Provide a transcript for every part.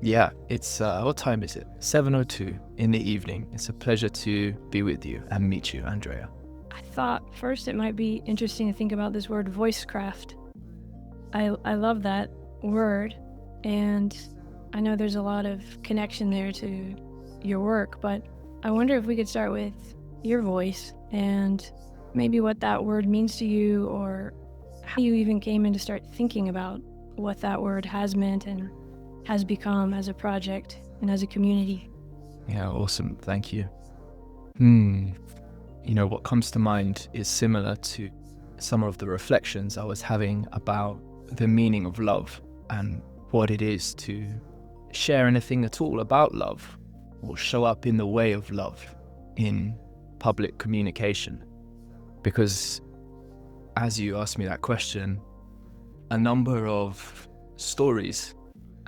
Yeah, it's, what time is it? 7:02 in the evening. It's a pleasure to be with you and meet you, Andrea. I thought first it might be interesting to think about this word voicecraft. I love that word, and I know there's a lot of connection there to your work, but I wonder if we could start with your voice and maybe what that word means to you, or how you even came in to start thinking about what that word has meant and has become as a project and as a community. Yeah, awesome. Thank you. What comes to mind is similar to some of the reflections I was having about the meaning of love and what it is to share anything at all about love or show up in the way of love in public communication. Because as you asked me that question, a number of stories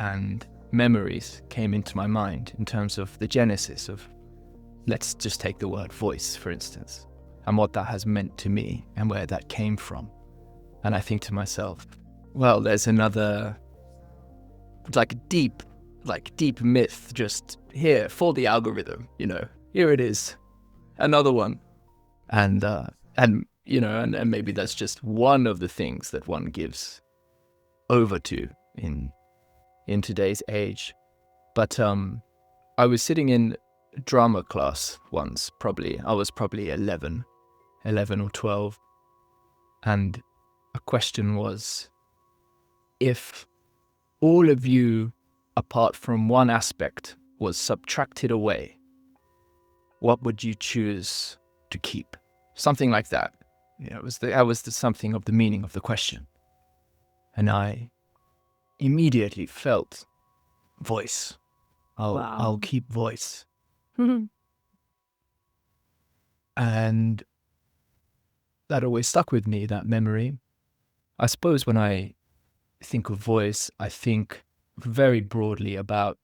and memories came into my mind in terms of the genesis of, let's just take the word voice, for instance, and what that has meant to me and where that came from. And I think to myself, well, there's another deep myth just here for the algorithm, here it is, another one. And maybe that's just one of the things that one gives over to in today's age. But I was sitting in drama class once, I was probably 11 or 12, and a question was, if all of you apart from one aspect was subtracted away, what would you choose to keep? Something like that. That was something of the meaning of the question. And I immediately felt voice. Wow. I'll keep voice. And that always stuck with me, that memory. I suppose when I think of voice, I think very broadly about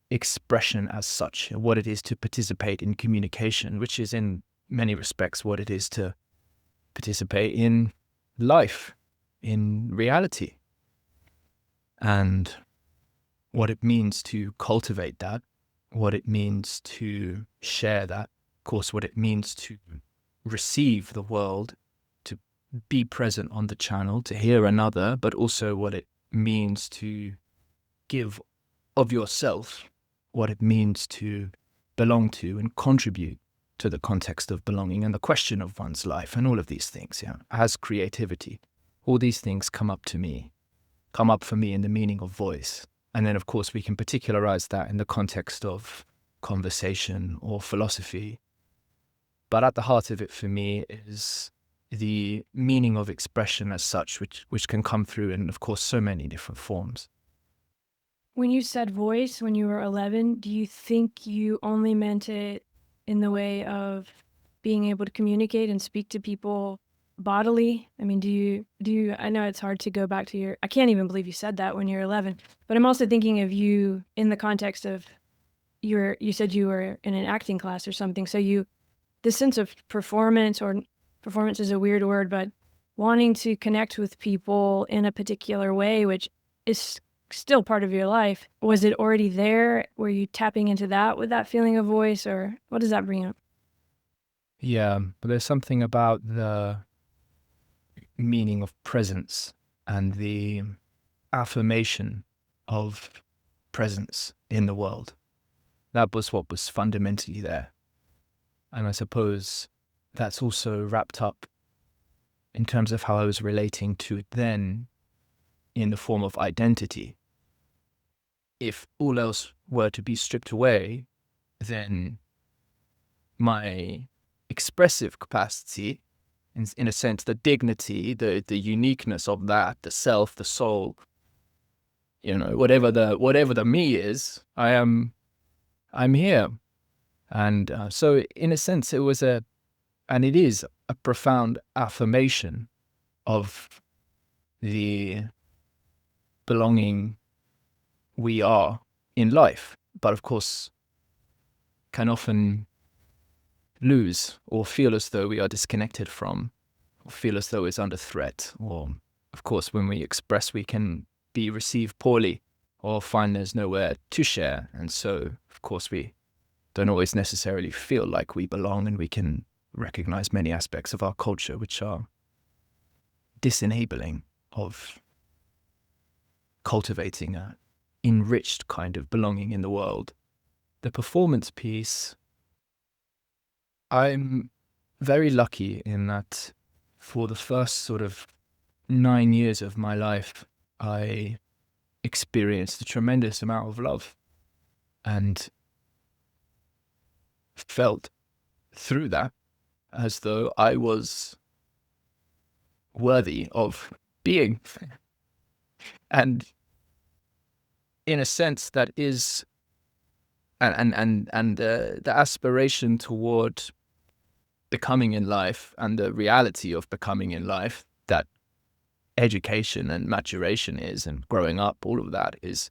expression as such, what it is to participate in communication, which is in many respects what it is to participate in life, in reality, and what it means to cultivate that, what it means to share that, of course, what it means to receive the world, to be present on the channel, to hear another, but also what it means to give of yourself, what it means to belong to and contribute to the context of belonging and the question of one's life and all of these things, as creativity. All these things come up for me in the meaning of voice. And then, of course, we can particularize that in the context of conversation or philosophy. But at the heart of it for me is the meaning of expression as such, which can come through in, of course, so many different forms. When you said voice when you were 11, do you think you only meant it in the way of being able to communicate and speak to people bodily? I mean, do you, I know it's hard to go back to I can't even believe you said that when you're 11, but I'm also thinking of you in the context of you said you were in an acting class or something. So this sense of performance, or performance is a weird word, but wanting to connect with people in a particular way, which is still part of your life. Was it already there? Were you tapping into that with that feeling of voice, or what does that bring up? Yeah, but there's something about the meaning of presence and the affirmation of presence in the world. That was what was fundamentally there. And I suppose that's also wrapped up in terms of how I was relating to it then in the form of identity. If all else were to be stripped away, then my expressive capacity, in a sense, the dignity, the uniqueness of that, the self, the soul, whatever the me is, I'm here. And so in a sense, it is a profound affirmation of the belonging we are in life, but of course can often lose or feel as though we are disconnected from, or feel as though it's under threat. Or, of course, when we express, we can be received poorly or find there's nowhere to share. And so, of course, we don't always necessarily feel like we belong, and we can recognize many aspects of our culture which are disenabling of cultivating a enriched kind of belonging in the world. The performance piece, I'm very lucky in that for the first sort of 9 years of my life, I experienced a tremendous amount of love and felt through that as though I was worthy of being. And in a sense, that is, the aspiration toward becoming in life and the reality of becoming in life that education and maturation is, and growing up, all of that is,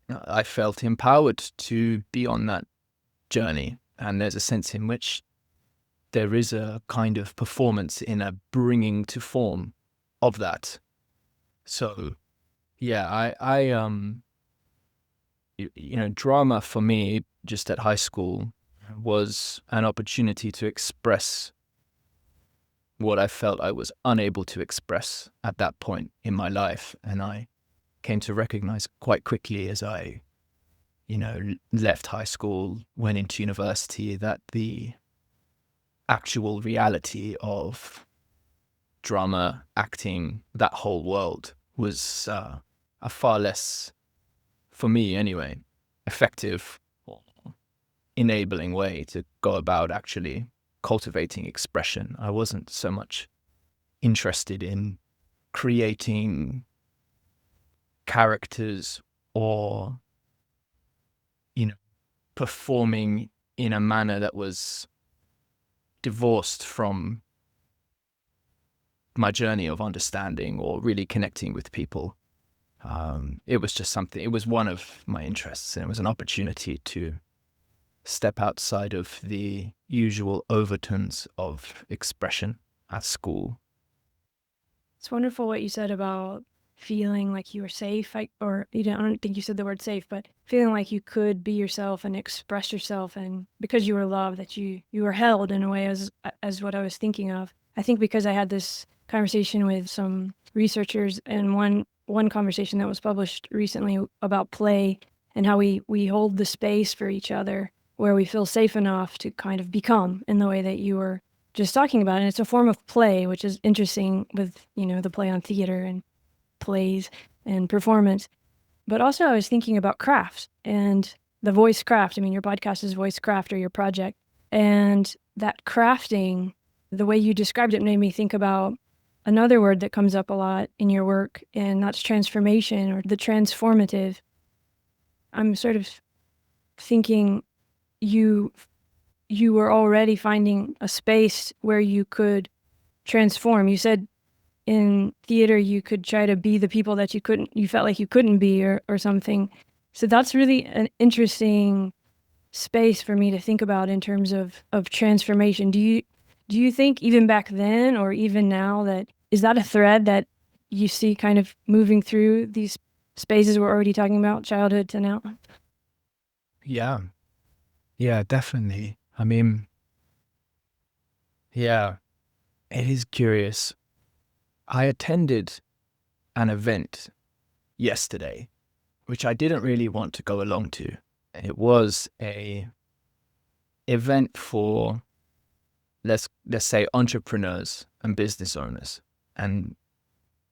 I felt empowered to be on that journey. And there's a sense in which there is a kind of performance in a bringing to form of that. So yeah, drama for me just at high school was an opportunity to express what I felt I was unable to express at that point in my life. And I came to recognize quite quickly as I, left high school, went into university, that the actual reality of drama, acting, that whole world was a far less, for me anyway, effective or enabling way to go about actually cultivating expression. I wasn't so much interested in creating characters or, performing in a manner that was divorced from my journey of understanding or really connecting with people. It was just something, it was one of my interests, and it was an opportunity to step outside of the usual overtones of expression at school. It's wonderful what you said about feeling like you were safe, I don't think you said the word safe, but feeling like you could be yourself and express yourself, and because you were loved, that you were held in a way, as what I was thinking of. I think because I had this conversation with some researchers, and one conversation that was published recently about play and how we hold the space for each other where we feel safe enough to kind of become in the way that you were just talking about. And it's a form of play, which is interesting with, the play on theater and plays and performance. But also I was thinking about craft and the voice craft. I mean, your podcast is Voicecraft, or your project. And that crafting, the way you described it, made me think about another word that comes up a lot in your work, and that's transformation, or the transformative. I'm sort of thinking you were already finding a space where you could transform. You said in theater you could try to be the people that you felt like you couldn't be, or something. So that's really an interesting space for me to think about in terms of transformation. Do you think even back then or even now, that is that a thread that you see kind of moving through these spaces we're already talking about, childhood to now? Yeah. Yeah, definitely. I mean, yeah, it is curious. I attended an event yesterday, which I didn't really want to go along to. It was a event for, let's say, entrepreneurs and business owners. And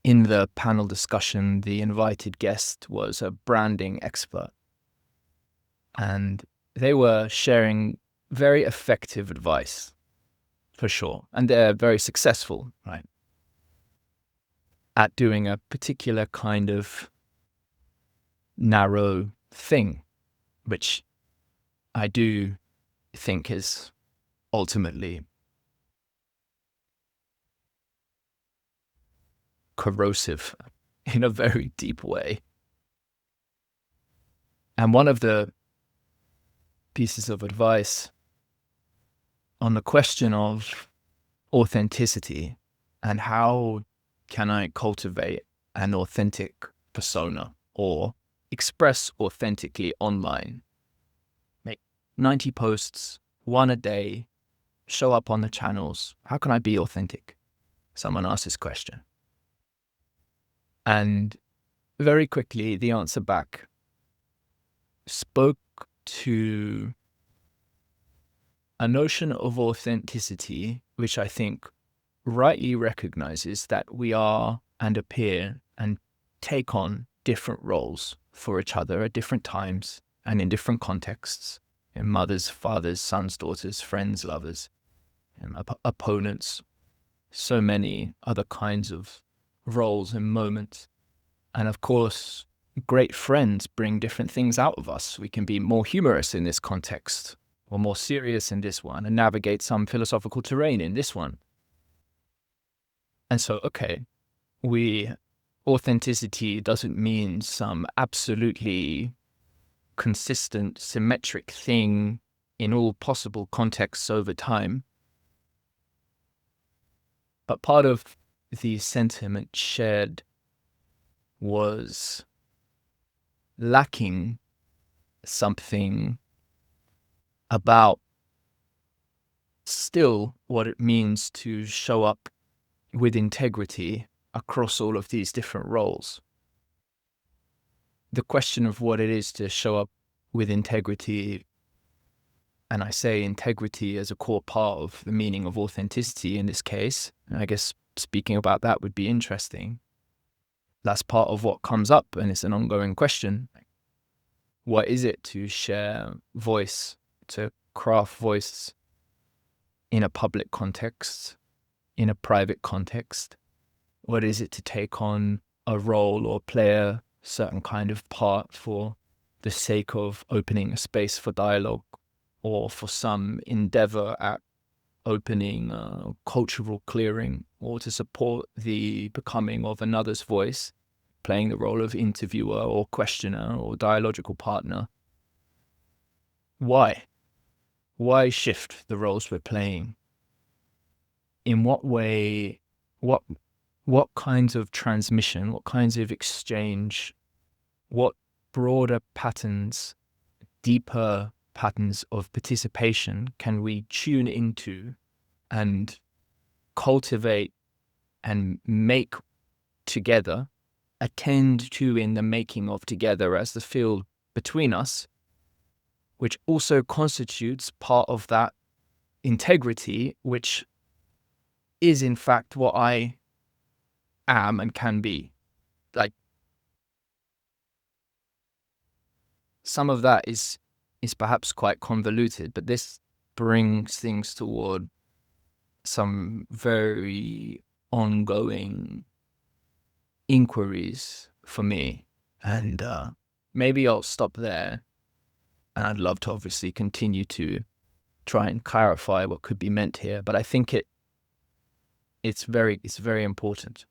in the panel discussion, the invited guest was a branding expert. And they were sharing very effective advice, for sure. And they're very successful, right, at doing a particular kind of narrow thing, which I do think is ultimately corrosive in a very deep way. And one of the pieces of advice on the question of authenticity and how can I cultivate an authentic persona or express authentically online. Make 90 posts, one a day, show up on the channels. How can I be authentic? Someone asked this question. And very quickly, the answer back spoke to a notion of authenticity, which I think rightly recognizes that we are and appear and take on different roles for each other at different times and in different contexts, in mothers, fathers, sons, daughters, friends, lovers, and opponents, so many other kinds of roles and moments. And of course, great friends bring different things out of us. We can be more humorous in this context or more serious in this one and navigate some philosophical terrain in this one. And so, okay, authenticity doesn't mean some absolutely consistent, symmetric thing in all possible contexts over time. But part of the sentiment shared was lacking something about still what it means to show up with integrity across all of these different roles. The question of what it is to show up with integrity, and I say integrity as a core part of the meaning of authenticity in this case, and I guess speaking about that would be interesting. That's part of what comes up, and it's an ongoing question. What is it to share voice, to craft voice in a public context, in a private context? What is it to take on a role or play a certain kind of part for the sake of opening a space for dialogue or for some endeavor at opening a cultural clearing or to support the becoming of another's voice, playing the role of interviewer or questioner or dialogical partner? Why? Why shift the roles we're playing? In what way, what kinds of transmission, what kinds of exchange, what broader patterns, deeper patterns of participation can we tune into and cultivate and make together, attend to in the making of together as the field between us, which also constitutes part of that integrity, which is in fact what I am and can be. Like, some of that is perhaps quite convoluted, but this brings things toward some very ongoing inquiries for me. And maybe I'll stop there. And I'd love to obviously continue to try and clarify what could be meant here, but I think it's very important.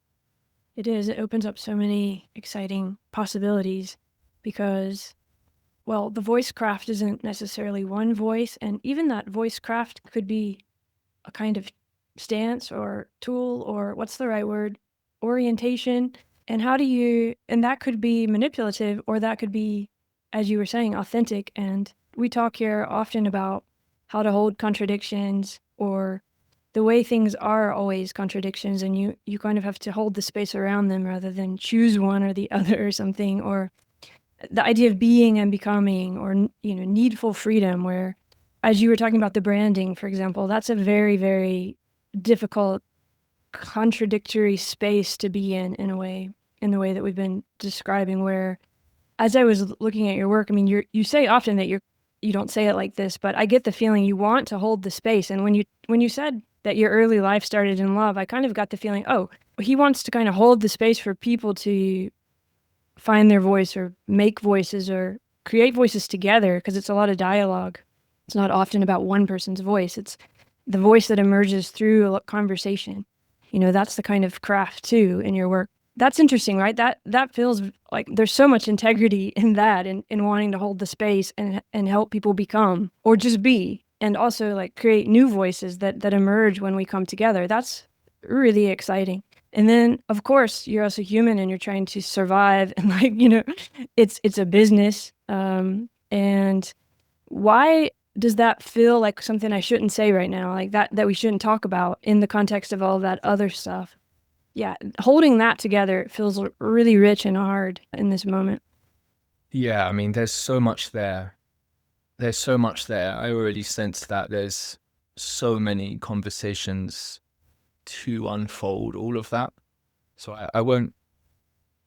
It is. It opens up so many exciting possibilities because, well, the voice craft isn't necessarily one voice, and even that voice craft could be a kind of stance or tool or what's the right word? Orientation. And and that could be manipulative or that could be, as you were saying, authentic. And we talk here often about how to hold contradictions or the way things are always contradictions, and you kind of have to hold the space around them rather than choose one or the other or something, or the idea of being and becoming, or needful freedom, where, as you were talking about the branding, for example, that's a very, very difficult, contradictory space to be in a way, in the way that we've been describing, where, as I was looking at your work, I mean, you say often that you don't say it like this, but I get the feeling you want to hold the space. And when you said that your early life started in love, I kind of got the feeling, oh, he wants to kind of hold the space for people to find their voice or make voices or create voices together, because it's a lot of dialogue. It's not often about one person's voice. It's the voice that emerges through a conversation. That's the kind of craft too in your work. That's interesting, right? That feels like there's so much integrity in that, in wanting to hold the space and help people become or just be, and also like create new voices that emerge when we come together. That's really exciting. And then, of course, you're also human and you're trying to survive, and like, you know, it's a business. And why does that feel like something I shouldn't say right now, like that we shouldn't talk about in the context of all that other stuff? Yeah, holding that together feels really rich and hard in this moment. Yeah, I mean, there's so much there. There's so much there. I already sense that there's so many conversations to unfold all of that. So I won't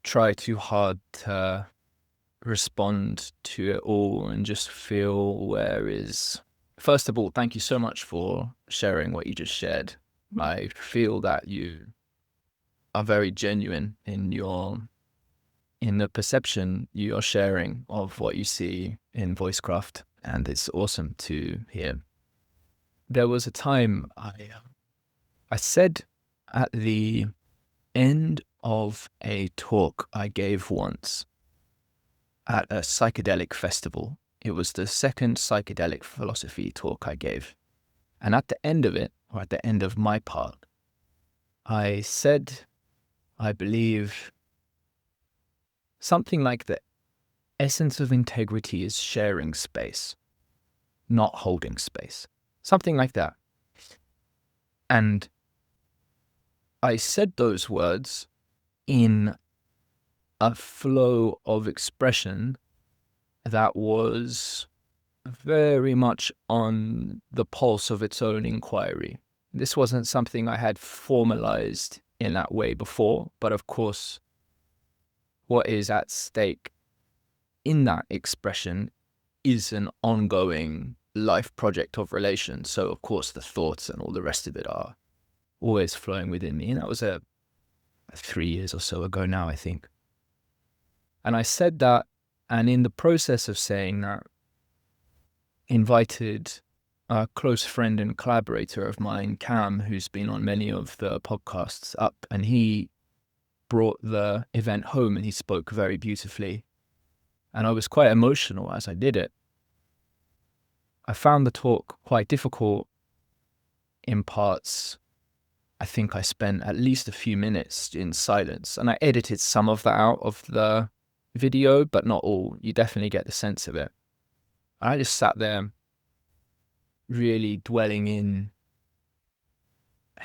try too hard to respond to it all and just feel where is. First of all, thank you so much for sharing what you just shared. I feel that you are very genuine in the perception you are sharing of what you see in Voicecraft, and it's awesome to hear. There was a time I said at the end of a talk I gave once at a psychedelic festival. It was the second psychedelic philosophy talk I gave. And at the end of it, or at the end of my part, I said, I believe, something like the essence of integrity is sharing space, not holding space. Something like that. And I said those words in a flow of expression that was very much on the pulse of its own inquiry. This wasn't something I had formalized in that way before, but of course, what is at stake in that expression is an ongoing life project of relation. So, of course, the thoughts and all the rest of it are always flowing within me. And that was 3 years or so ago now, I think. And I said that, and in the process of saying that, invited a close friend and collaborator of mine, Cam, who's been on many of the podcasts, up, and he brought the event home and he spoke very beautifully. And I was quite emotional as I did it. I found the talk quite difficult in parts. I think I spent at least a few minutes in silence, and I edited some of that out of the video, but not all. You definitely get the sense of it. I just sat there really dwelling in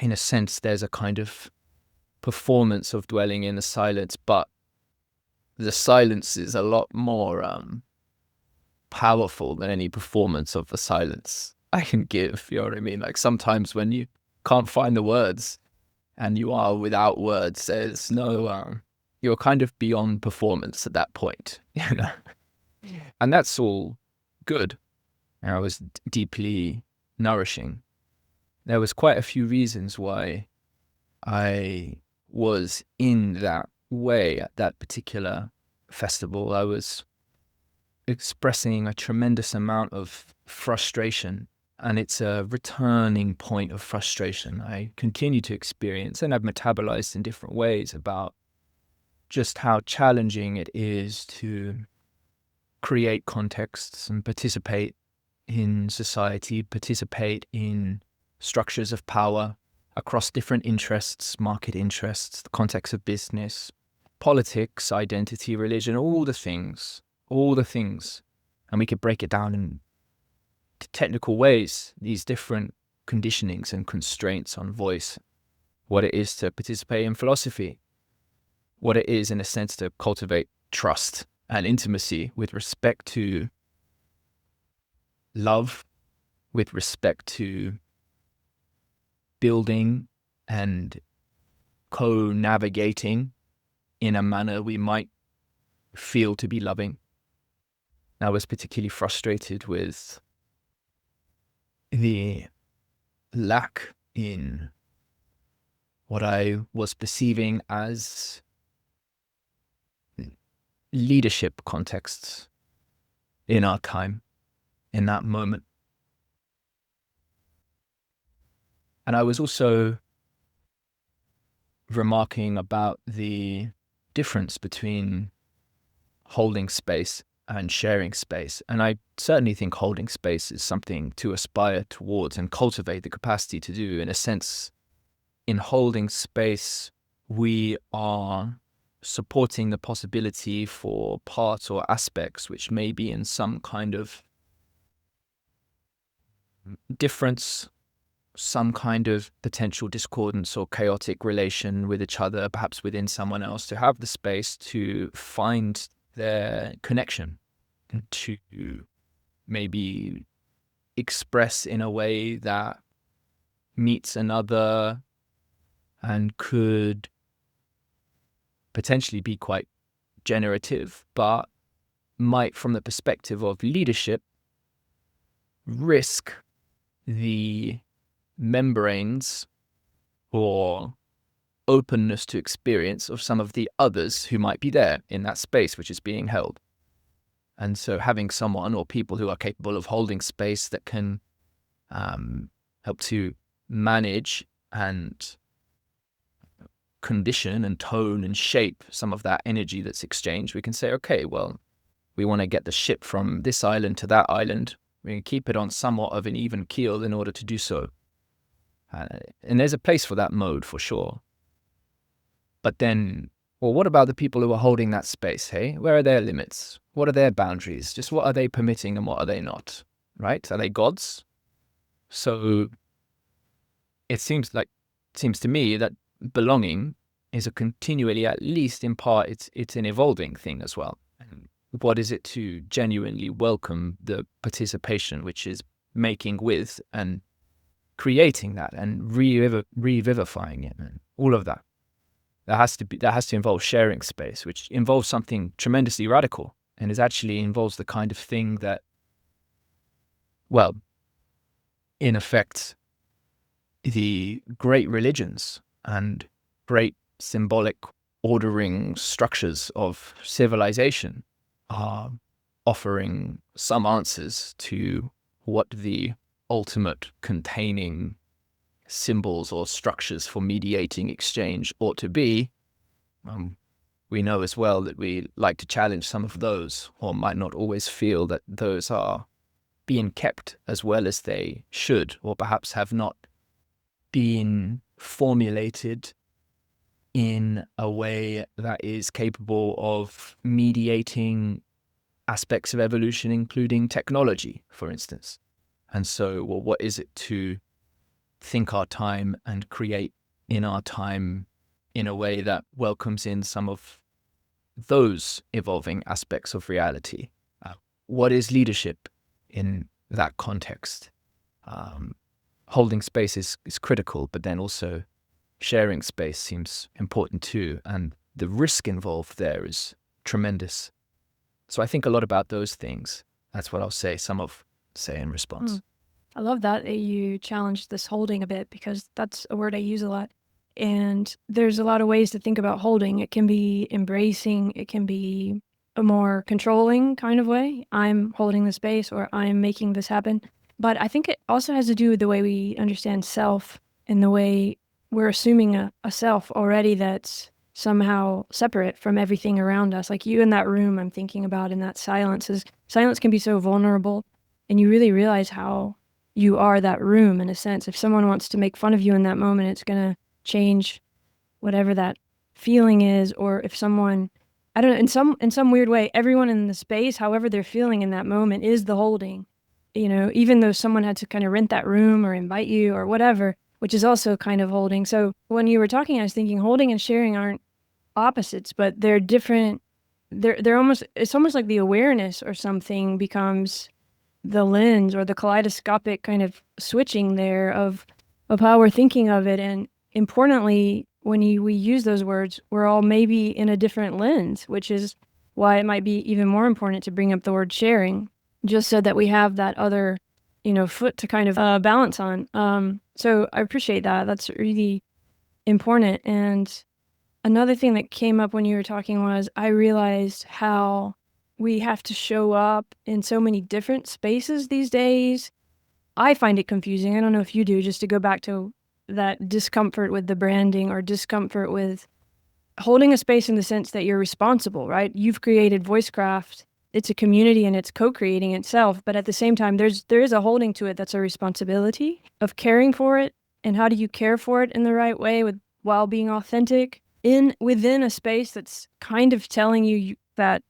a sense, there's a kind of performance of dwelling in the silence, but the silence is a lot more powerful than any performance of the silence I can give. You know what I mean? Like sometimes when you can't find the words and you are without words, there's no, you're kind of beyond performance at that point, you know? And that's all good. And it was deeply nourishing. There was quite a few reasons why I was in that way at that particular festival. I was expressing a tremendous amount of frustration, and it's a returning point of frustration I continue to experience and I've metabolized in different ways about just how challenging it is to create contexts and participate in society, participate in structures of power across different interests, market interests, the context of business, politics, identity, religion, all the things. And we could break it down in technical ways, these different conditionings and constraints on voice, what it is to participate in philosophy, what it is in a sense to cultivate trust and intimacy with respect to love, with respect to building and co-navigating in a manner we might feel to be loving. I was particularly frustrated with the lack in what I was perceiving as leadership contexts in our time, in that moment. And I was also remarking about the difference between holding space and sharing space. And I certainly think holding space is something to aspire towards and cultivate the capacity to do. In a sense, in holding space, we are supporting the possibility for parts or aspects which may be in some kind of difference, some kind of potential discordance or chaotic relation with each other, perhaps within someone else, to have the space to find their connection and to maybe express in a way that meets another and could potentially be quite generative, but might, from the perspective of leadership, risk the membranes or openness to experience of some of the others who might be there in that space which is being held. And so having someone or people who are capable of holding space that can help to manage and condition and tone and shape some of that energy that's exchanged, we can say, okay, well, we want to get the ship from this island to that island. We can keep it on somewhat of an even keel in order to do so. And there's a place for that mode for sure. But then, well, what about the people who are holding that space, hey? Where are their limits? What are their boundaries? Just what are they permitting and what are they not, right? Are they gods? So it seems to me that belonging is a continually, at least in part, it's an evolving thing as well. And what is it to genuinely welcome the participation, which is making with and creating that and revivifying it and all of that. That has to involve sharing space, which involves something tremendously radical and is actually involves the kind of thing that, well, in effect, the great religions and great symbolic ordering structures of civilization are offering some answers to what the ultimate containing symbols or structures for mediating exchange ought to be. We know as well that we like to challenge some of those, or might not always feel that those are being kept as well as they should, or perhaps have not been formulated in a way that is capable of mediating aspects of evolution, including technology, for instance. And so, well, what is it to think our time and create in our time in a way that welcomes in some of those evolving aspects of reality? What is leadership in that context? Holding space is critical, but then also sharing space seems important too. And the risk involved there is tremendous. So I think a lot about those things. That's what I'll say in response. I love that you challenged this holding a bit, because that's a word I use a lot. And there's a lot of ways to think about holding. It can be embracing, it can be a more controlling kind of way. I'm holding the space, or I'm making this happen. But I think it also has to do with the way we understand self and the way we're assuming a self already that's somehow separate from everything around us. Like you in that room, I'm thinking about in that silence. Silence can be so vulnerable, and you really realize how you are that room in a sense. If someone wants to make fun of you in that moment, it's going to change whatever that feeling is. Or if someone, I don't know, in some weird way, everyone in the space, however they're feeling in that moment, is the holding. You know, even though someone had to kind of rent that room or invite you or whatever, which is also kind of holding. So when you were talking, I was thinking holding and sharing aren't opposites, but they're different. It's almost like the awareness or something becomes the lens, or the kaleidoscopic kind of switching there of how we're thinking of it. And importantly, when we use those words, we're all maybe in a different lens, which is why it might be even more important to bring up the word sharing, just so that we have that other, foot to kind of balance on. So I appreciate that. That's really important. And another thing that came up when you were talking was I realized how we have to show up in so many different spaces these days. I find it confusing. I don't know if you do, just to go back to that discomfort with the branding, or discomfort with holding a space in the sense that you're responsible, right? You've created Voicecraft. It's a community and it's co-creating itself. But at the same time, there is a holding to it that's a responsibility of caring for it. And how do you care for it in the right way while being authentic? within a space that's kind of telling you that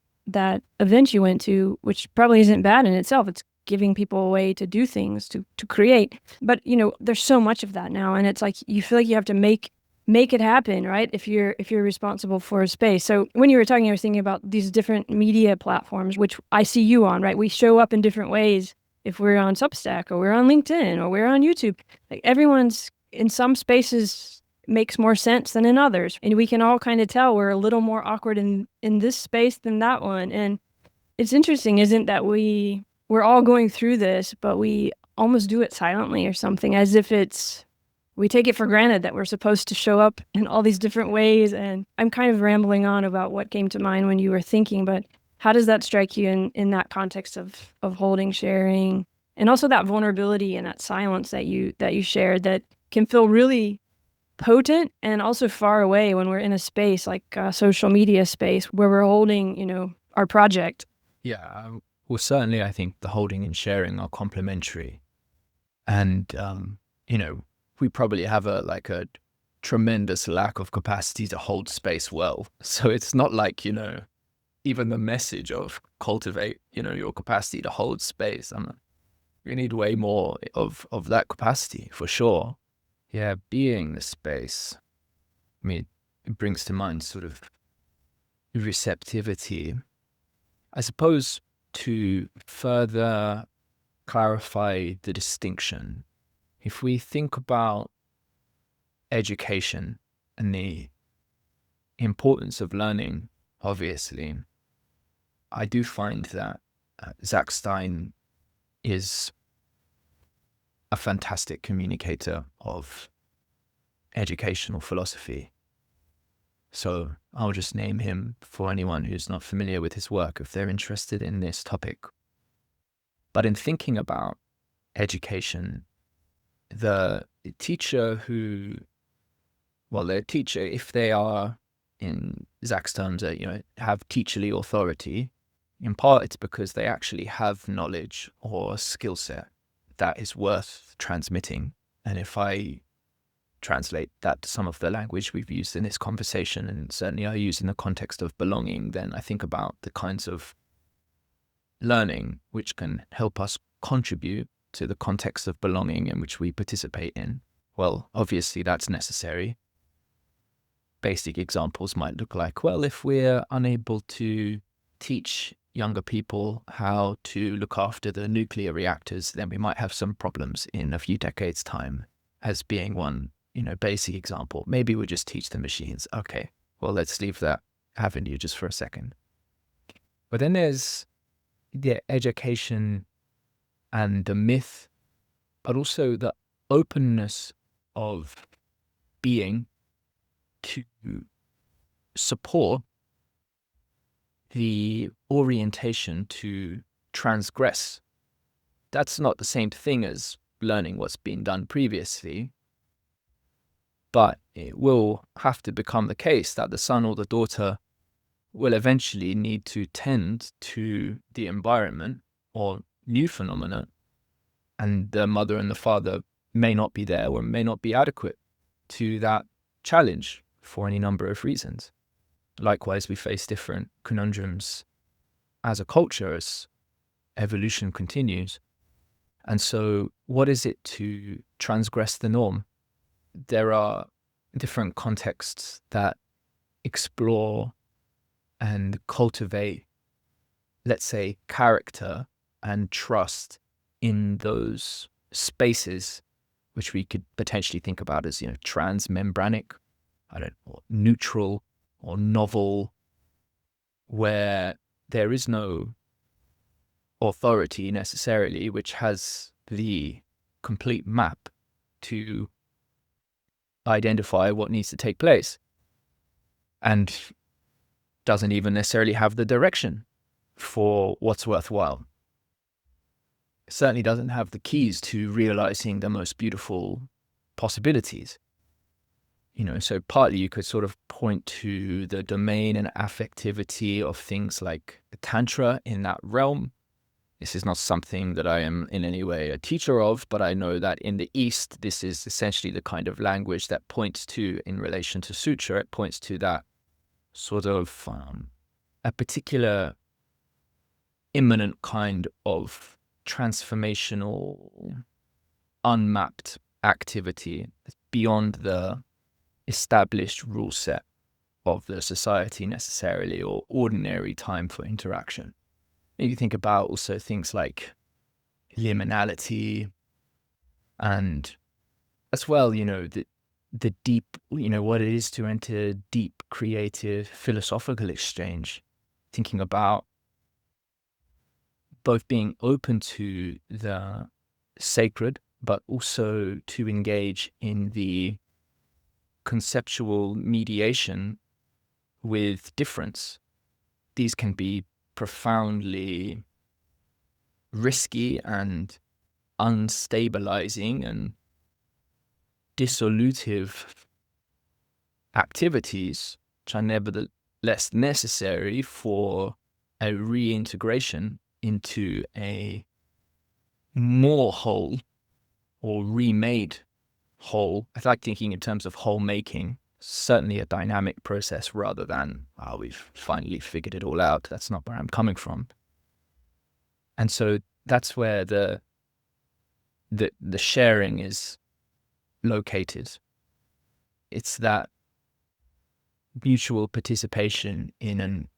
event you went to, which probably isn't bad in itself. It's giving people a way to do things, to create. But there's so much of that now, and it's like you feel like you have to make it happen, right? If you're responsible for a space. So when you were talking, I was thinking about these different media platforms, which I see you on, right? We show up in different ways if we're on Substack or we're on LinkedIn or we're on YouTube. Like everyone's in some spaces makes more sense than in others. And we can all kind of tell we're a little more awkward in this space than that one. And it's interesting, isn't that we're all going through this, but we almost do it silently or something, as if we take it for granted that we're supposed to show up in all these different ways. And I'm kind of rambling on about what came to mind when you were thinking, but how does that strike you in that context of holding, sharing, and also that vulnerability and that silence that you shared that can feel really potent and also far away when we're in a space like a social media space where we're holding, our project? Yeah, well, certainly I think the holding and sharing are complementary. And, we probably have a tremendous lack of capacity to hold space well. So it's not like, even the message of cultivate, your capacity to hold space. We need way more of that capacity for sure. Yeah, being the space. I mean, it brings to mind sort of receptivity. I suppose to further clarify the distinction, if we think about education and the importance of learning, obviously, I do find that Zach Stein is a fantastic communicator of educational philosophy. So I'll just name him for anyone who's not familiar with his work if they're interested in this topic. But in thinking about education, the teacher their teacher, if they are, in Zach's terms, have teacherly authority, in part it's because they actually have knowledge or skill set that is worth transmitting. And if I translate that to some of the language we've used in this conversation, and certainly I use in the context of belonging, then I think about the kinds of learning which can help us contribute to the context of belonging in which we participate in. Well, obviously that's necessary. Basic examples might look like, well, if we're unable to teach younger people how to look after the nuclear reactors, then we might have some problems in a few decades' time, as being one, basic example. Maybe we'll just teach the machines. Okay, well, let's leave that avenue just for a second. But then there's the education and the myth, but also the openness of being to support the orientation to transgress. That's not the same thing as learning what's been done previously, but it will have to become the case that the son or the daughter will eventually need to tend to the environment or new phenomena, and the mother and the father may not be there or may not be adequate to that challenge for any number of reasons. Likewise, we face different conundrums as a culture as evolution continues. And so what is it to transgress the norm? There are different contexts that explore and cultivate, let's say, character and trust in those spaces, which we could potentially think about as, transmembranic, or neutral or novel, where there is no authority necessarily which has the complete map to identify what needs to take place, and doesn't even necessarily have the direction for what's worthwhile. It certainly doesn't have the keys to realizing the most beautiful possibilities. So partly you could sort of point to the domain and affectivity of things like the Tantra in that realm. This is not something that I am in any way a teacher of, but I know that in the East, this is essentially the kind of language that points to, in relation to sutra, it points to that sort of a particular imminent kind of transformational, unmapped activity beyond the established rule set of the society necessarily, or ordinary time for interaction. You think about also things like liminality, and as well, the deep, what it is to enter deep, creative, philosophical exchange, thinking about both being open to the sacred, but also to engage in the conceptual mediation with difference. These can be profoundly risky and unstabilizing and dissolutive activities, which are nevertheless necessary for a reintegration into a more whole or remade whole. I like thinking in terms of whole making, certainly a dynamic process rather than, we've finally figured it all out. That's not where I'm coming from. And so that's where the sharing is located. It's that mutual participation in an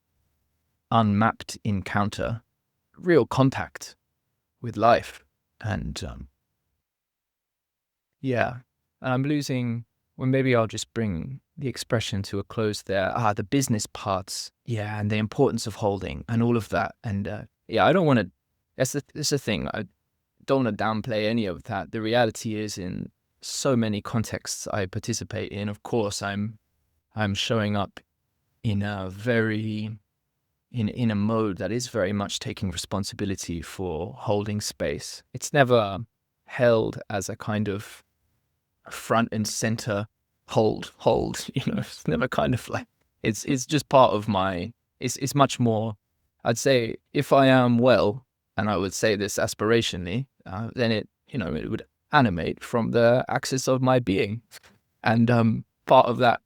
unmapped encounter, real contact with life. And I'm losing, well, maybe I'll just bring the expression to a close there. The business parts, and the importance of holding and all of that. And I don't want to, that's the thing, I don't want to downplay any of that. The reality is, in so many contexts I participate in, of course, I'm showing up in a in a mode that is very much taking responsibility for holding space. It's never held as a kind of front and center hold. It's never kind of like, it's just part of my, it's much more, I'd say, if I am well, and I would say this aspirationally, then it would animate from the axis of my being. And part of that,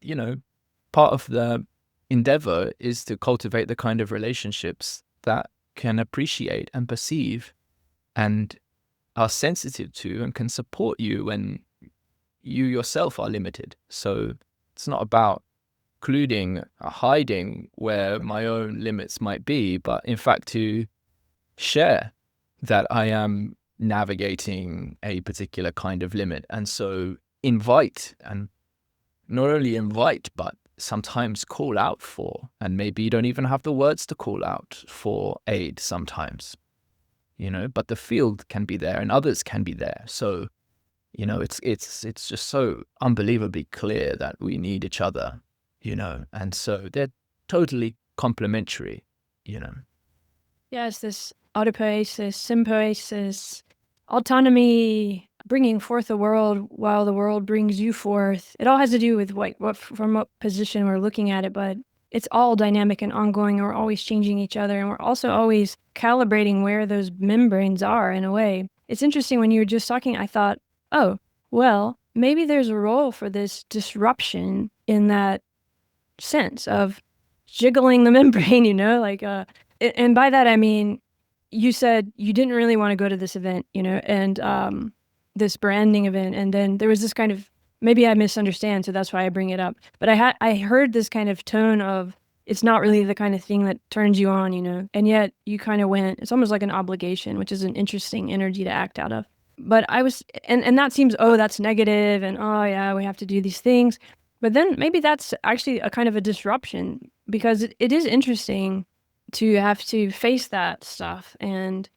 part of the endeavor is to cultivate the kind of relationships that can appreciate and perceive and are sensitive to and can support you when you yourself are limited. So it's not about including or hiding where my own limits might be, but in fact to share that I am navigating a particular kind of limit. And so invite, and not only invite, but sometimes call out for, and maybe you don't even have the words to call out for aid sometimes, but the field can be there and others can be there. So, it's just so unbelievably clear that we need each other, and so they're totally complementary, Yes, this autopoiesis, symbiosis, autonomy, bringing forth the world while the world brings you forth. It all has to do with what from what position we're looking at it, but it's all dynamic and ongoing, and we're always changing each other, and we're also always calibrating where those membranes are in a way. It's interesting, when you were just talking, I thought, oh, well, maybe there's a role for this disruption in that sense of jiggling the membrane, and by that I mean, you said you didn't really want to go to this event, and this branding event, and then there was this kind of, maybe I misunderstand, so that's why I bring it up. But I heard this kind of tone of, it's not really the kind of thing that turns you on, and yet you kind of went. It's almost like an obligation, which is an interesting energy to act out of. But I was, and that seems, oh, that's negative, and oh yeah, we have to do these things. But then maybe that's actually a kind of a disruption, because it is interesting to have to face that stuff and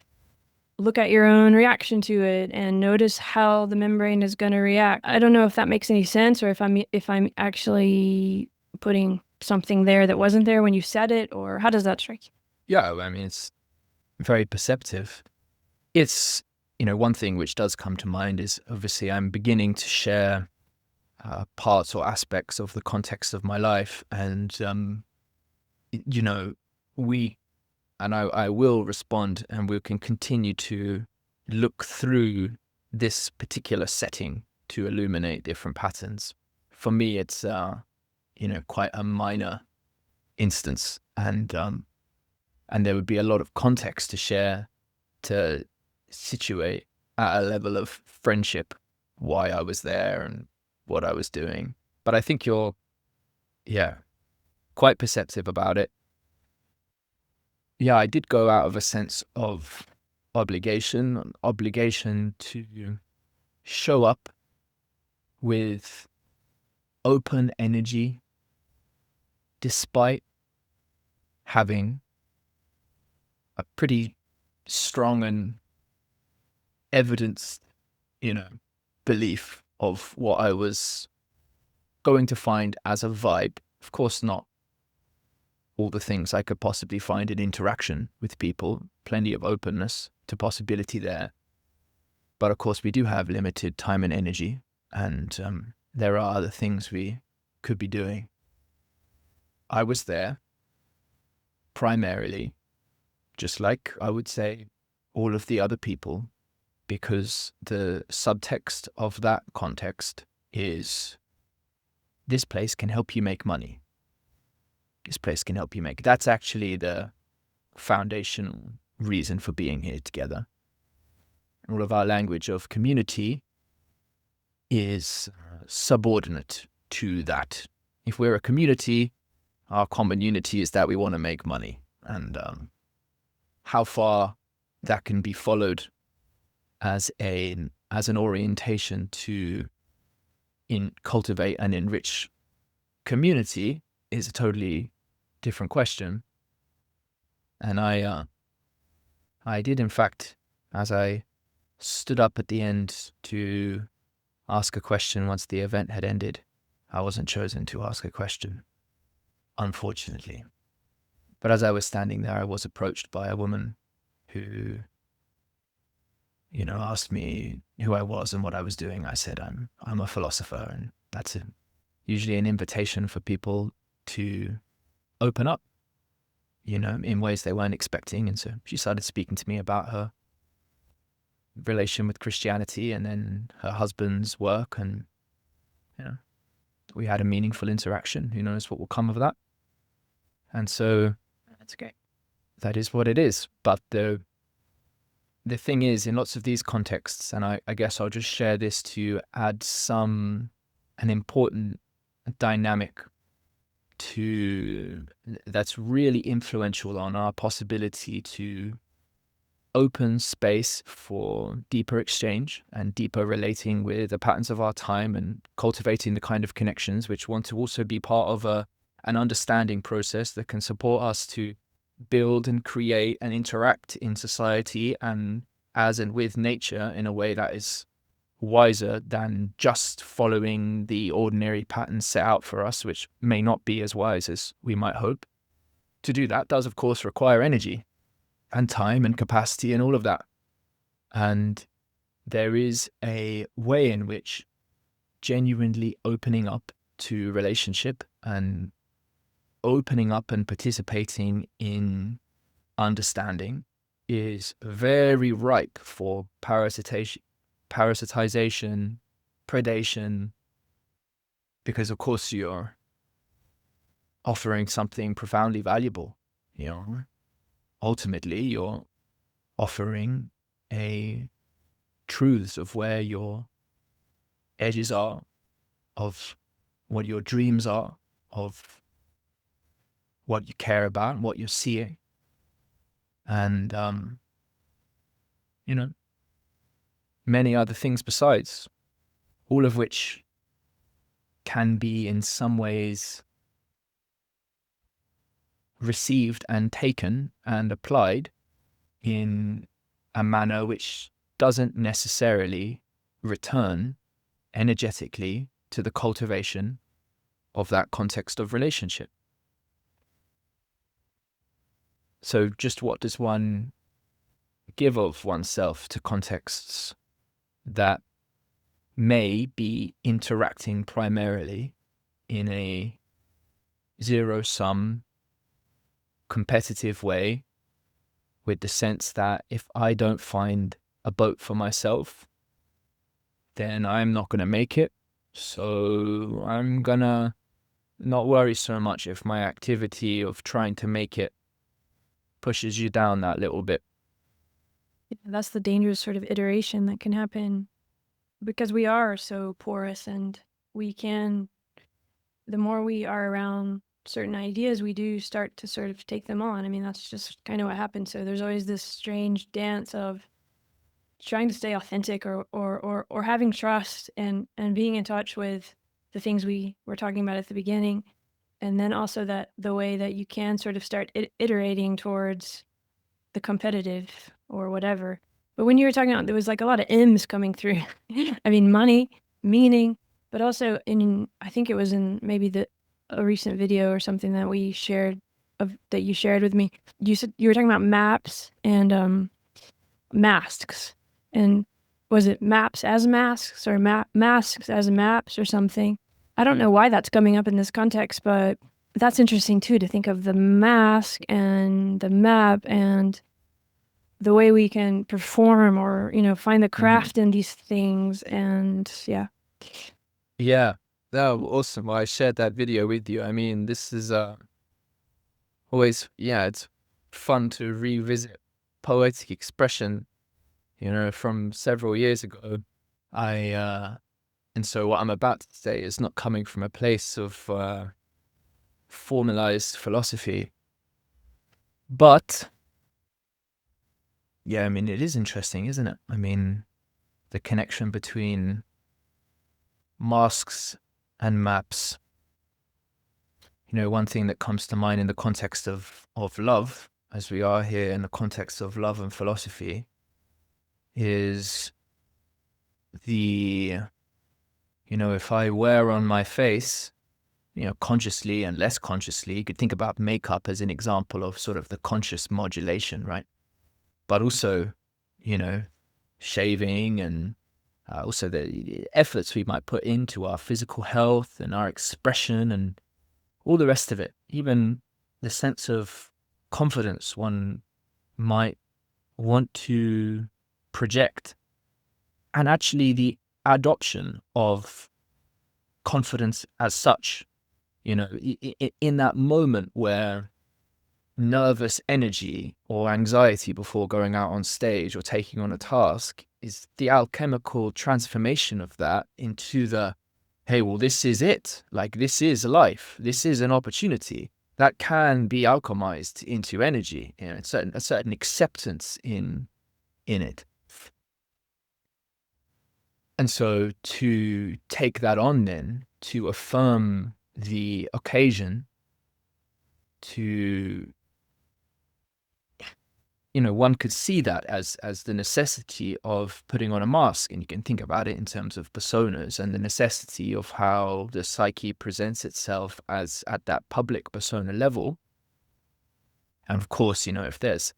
look at your own reaction to it and notice how the membrane is going to react. I don't know if that makes any sense, or if I'm actually putting something there that wasn't there when you said it, or how does that strike you? Yeah, I mean, it's very perceptive. It's, one thing which does come to mind is, obviously, I'm beginning to share parts or aspects of the context of my life. And, we, And I will respond, and we can continue to look through this particular setting to illuminate different patterns. For me, it's quite a minor instance, and there would be a lot of context to share to situate at a level of friendship why I was there and what I was doing. But I think you're, quite perceptive about it. Yeah, I did go out of a sense of obligation to show up with open energy despite having a pretty strong and evidenced, belief of what I was going to find as a vibe. Of course, not all the things I could possibly find in interaction with people, plenty of openness to possibility there. But of course, we do have limited time and energy, and there are other things we could be doing. I was there primarily, just like I would say all of the other people, because the subtext of that context is this place can help you make money. This place can help you make. That's actually the foundational reason for being here together. All of our language of community is subordinate to that. If we're a community, our common unity is that we want to make money. And how far that can be followed as an orientation to cultivate and enrich community is a totally different question. And I did, in fact, as I stood up at the end to ask a question once the event had ended, I wasn't chosen to ask a question, unfortunately. But as I was standing there, I was approached by a woman who, asked me who I was and what I was doing. I said, I'm a philosopher, and that's usually an invitation for people to open up, in ways they weren't expecting. And so she started speaking to me about her relation with Christianity and then her husband's work. And, we had a meaningful interaction. Who knows what will come of that? And so That's great. that is what it is. But the thing is, in lots of these contexts, and I guess I'll just share this to add an important dynamic that's really influential on our possibility to open space for deeper exchange and deeper relating with the patterns of our time and cultivating the kind of connections which want to also be part of an understanding process that can support us to build and create and interact in society and as and with nature in a way that is wiser than just following the ordinary patterns set out for us, which may not be as wise as we might hope. To do that does, of course, require energy and time and capacity and all of that. And there is a way in which genuinely opening up to relationship and opening up and participating in understanding is very ripe for parasitization, predation, because of course you're offering something profoundly valuable. Ultimately you're offering a truths of where your edges are, of what your dreams are, of what you care about, and what you're seeing, and many other things besides, all of which can be in some ways received and taken and applied in a manner which doesn't necessarily return energetically to the cultivation of that context of relationship. So just what does one give of oneself to contexts that may be interacting primarily in a zero-sum competitive way with the sense that if I don't find a boat for myself, then I'm not going to make it. So I'm going to not worry so much if my activity of trying to make it pushes you down that little bit. Yeah, that's the dangerous sort of iteration that can happen because we are so porous, and the more we are around certain ideas, we do start to sort of take them on. I mean, that's just kind of what happens. So there's always this strange dance of trying to stay authentic, or having trust, and being in touch with the things we were talking about at the beginning. And then also that the way that you can sort of start iterating towards the competitive or whatever. But when you were talking about, there was like a lot of M's coming through. I mean, money, meaning, but also I think it was in maybe a recent video or something that we shared that you shared with me. You said you were talking about maps and masks, and was it maps as masks or masks as maps or something? I don't know why that's coming up in this context, but that's interesting too, to think of the mask and the map and the way we can perform or, find the craft in these things. And yeah. Yeah, that was awesome. Well, I shared that video with you. I mean, this is always, yeah, it's fun to revisit poetic expression, from several years ago. And so what I'm about to say is not coming from a place of formalized philosophy, but yeah, I mean, it is interesting, isn't it? I mean, the connection between masks and maps. One thing that comes to mind in the context of love, as we are here in the context of love and philosophy, is if I wear on my face, consciously and less consciously, you could think about makeup as an example of sort of the conscious modulation, right? But also, shaving and also the efforts we might put into our physical health and our expression and all the rest of it, even the sense of confidence one might want to project, and actually the adoption of confidence as such, in that moment where nervous energy or anxiety before going out on stage or taking on a task is the alchemical transformation of that into hey, well, this is it. Like, this is life. This is an opportunity that can be alchemized into energy, a certain acceptance in it. And so to take that on then, to affirm the occasion, to one could see that as the necessity of putting on a mask, and you can think about it in terms of personas and the necessity of how the psyche presents itself as at that public persona level. And of course, if there's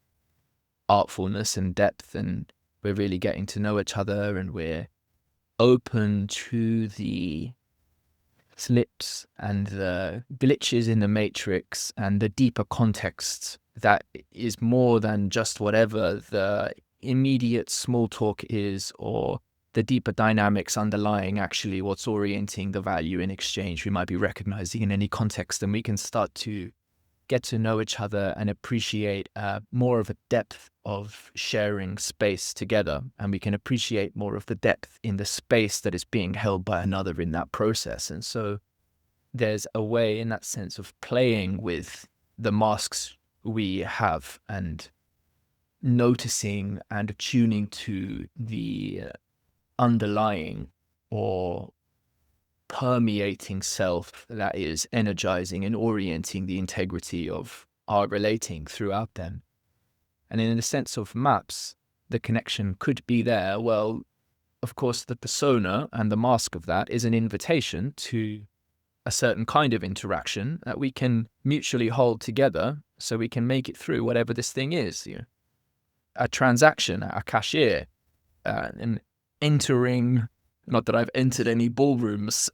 artfulness and depth, and we're really getting to know each other, and we're open to the slips and the glitches in the matrix and the deeper context that is more than just whatever the immediate small talk is, or the deeper dynamics underlying actually what's orienting the value in exchange we might be recognizing in any context. And we can start to get to know each other and appreciate more of a depth of sharing space together. And we can appreciate more of the depth in the space that is being held by another in that process. And so there's a way in that sense of playing with the masks we have and noticing and attuning to the underlying or permeating self that is energizing and orienting the integrity of our relating throughout them. And in the sense of maps, the connection could be there. Well, of course, the persona and the mask of that is an invitation to a certain kind of interaction that we can mutually hold together so we can make it through whatever this thing is. A transaction, a cashier, and entering Not that I've entered any ballrooms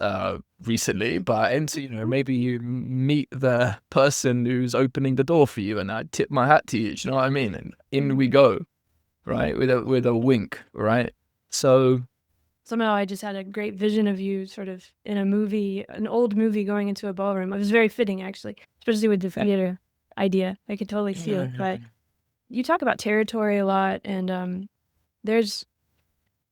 recently, but maybe you meet the person who's opening the door for you, and I tip my hat to you. Do you know what I mean? And in we go, right, with a wink, right? So Somehow I just had a great vision of you sort of in a movie, an old movie going into a ballroom. It was very fitting, actually, especially with the theater idea. I could totally see it. But you talk about territory a lot, and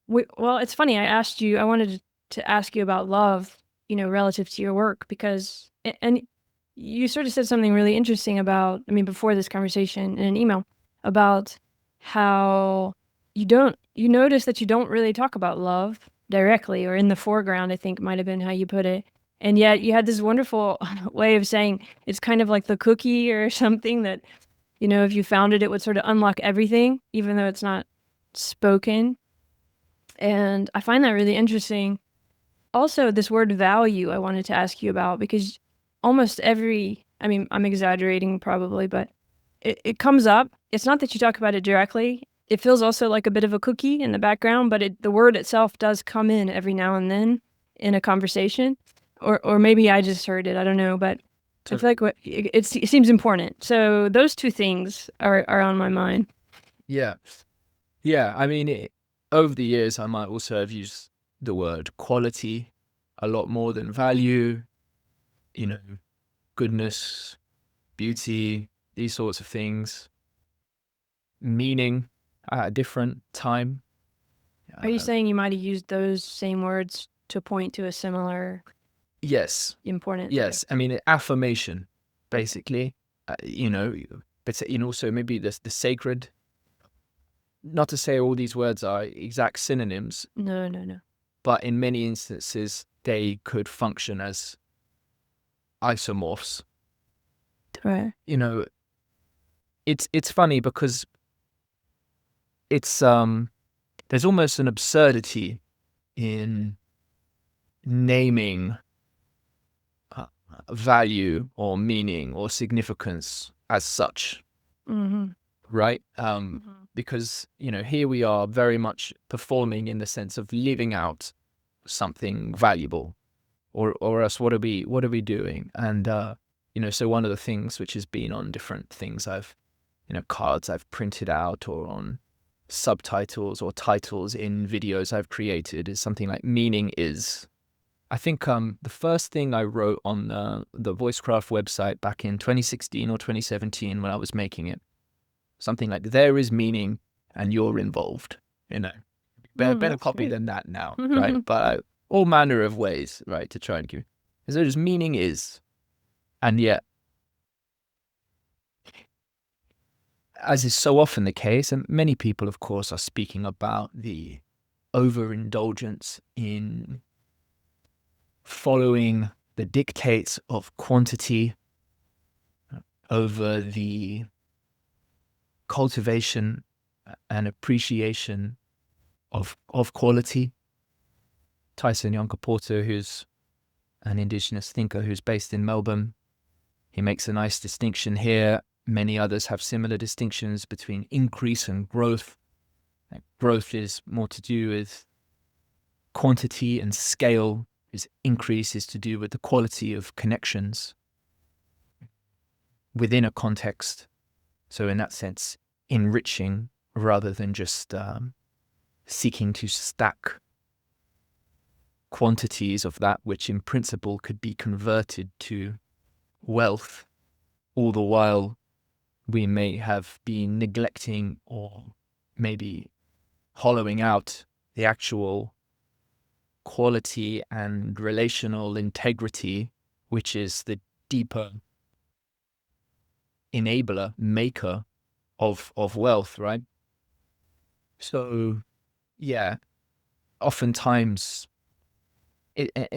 well, it's funny. I wanted to ask you about love, relative to your work, because, and you sort of said something really interesting about, before this conversation in an email, about how you notice that you don't really talk about love directly or in the foreground, I think might have been how you put it. And yet you had this wonderful way of saying it's kind of like the cookie or something that, if you found it, it would sort of unlock everything, even though it's not spoken. And I find that really interesting. Also, this word value, I wanted to ask you about, because almost I'm exaggerating probably, but it comes up. It's not that you talk about it directly. It feels also like a bit of a cookie in the background, but the word itself does come in every now and then in a conversation. Or maybe I just heard it. I don't know, but I feel like it seems important. So those two things are on my mind. yeah, yeah. Over the years, I might also have used the word quality a lot more than value. Goodness, beauty, these sorts of things. Meaning at a different time. Are you saying you might have used those same words to point to a similar Yes. importance? Yes. Affirmation, basically. But also maybe the sacred. Not to say all these words are exact synonyms. No. But in many instances, they could function as isomorphs. Right. It's funny because it's there's almost an absurdity in naming value or meaning or significance as such, right? Because here we are very much performing in the sense of living out something valuable, or else what are we doing? And so one of the things which has been on different things cards I've printed out, or on subtitles or titles in videos I've created, is something like meaning is. I think the first thing I wrote on the Voicecraft website back in 2016 or 2017 when I was making it, something like, there is meaning and you're involved. Better copy than that now, right? But all manner of ways, right, to try and give. So just meaning is, and yet, as is so often the case, and many people, of course, are speaking about the overindulgence in following the dictates of quantity over the cultivation and appreciation of quality. Tyson Yunkaporta, who's an indigenous thinker who's based in Melbourne, he makes a nice distinction here. Many others have similar distinctions between increase and growth. Growth is more to do with quantity and scale. Increase is to do with the quality of connections within a context. So in that sense, enriching rather than just seeking to stack quantities of that which in principle could be converted to wealth, all the while we may have been neglecting or maybe hollowing out the actual quality and relational integrity, which is the deeper enabler, maker of wealth, right? So, yeah, oftentimes,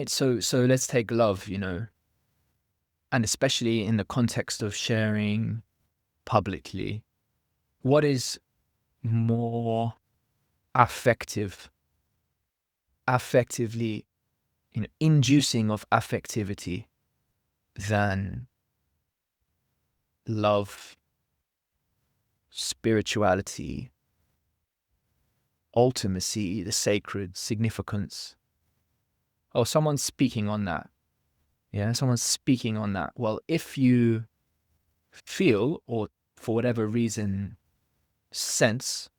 so let's take love, and especially in the context of sharing publicly, what is more affectively, inducing of affectivity than love, spirituality, ultimacy, the sacred, significance, oh, someone's speaking on that. Yeah, someone's speaking on that. Well, if you feel, or for whatever reason, sense,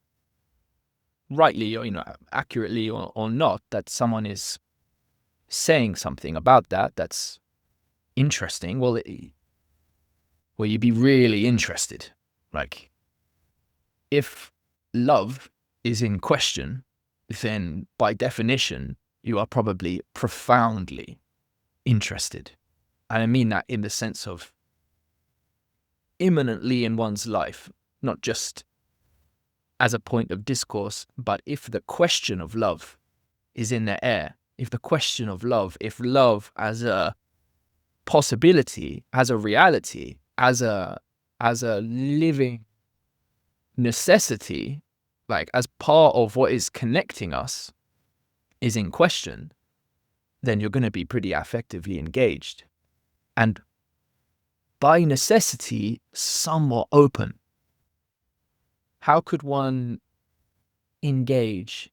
rightly or accurately or not, that someone is saying something about that's interesting, well, you'd be really interested. Like, if love is in question, then by definition, you are probably profoundly interested. And I mean that in the sense of imminently in one's life, not just as a point of discourse, but if the question of love is in the air, if the question of love, if love as a possibility, as a reality, as a living necessity, like as part of what is connecting us, is in question, then you're going to be pretty affectively engaged. And by necessity, somewhat open. How could one engage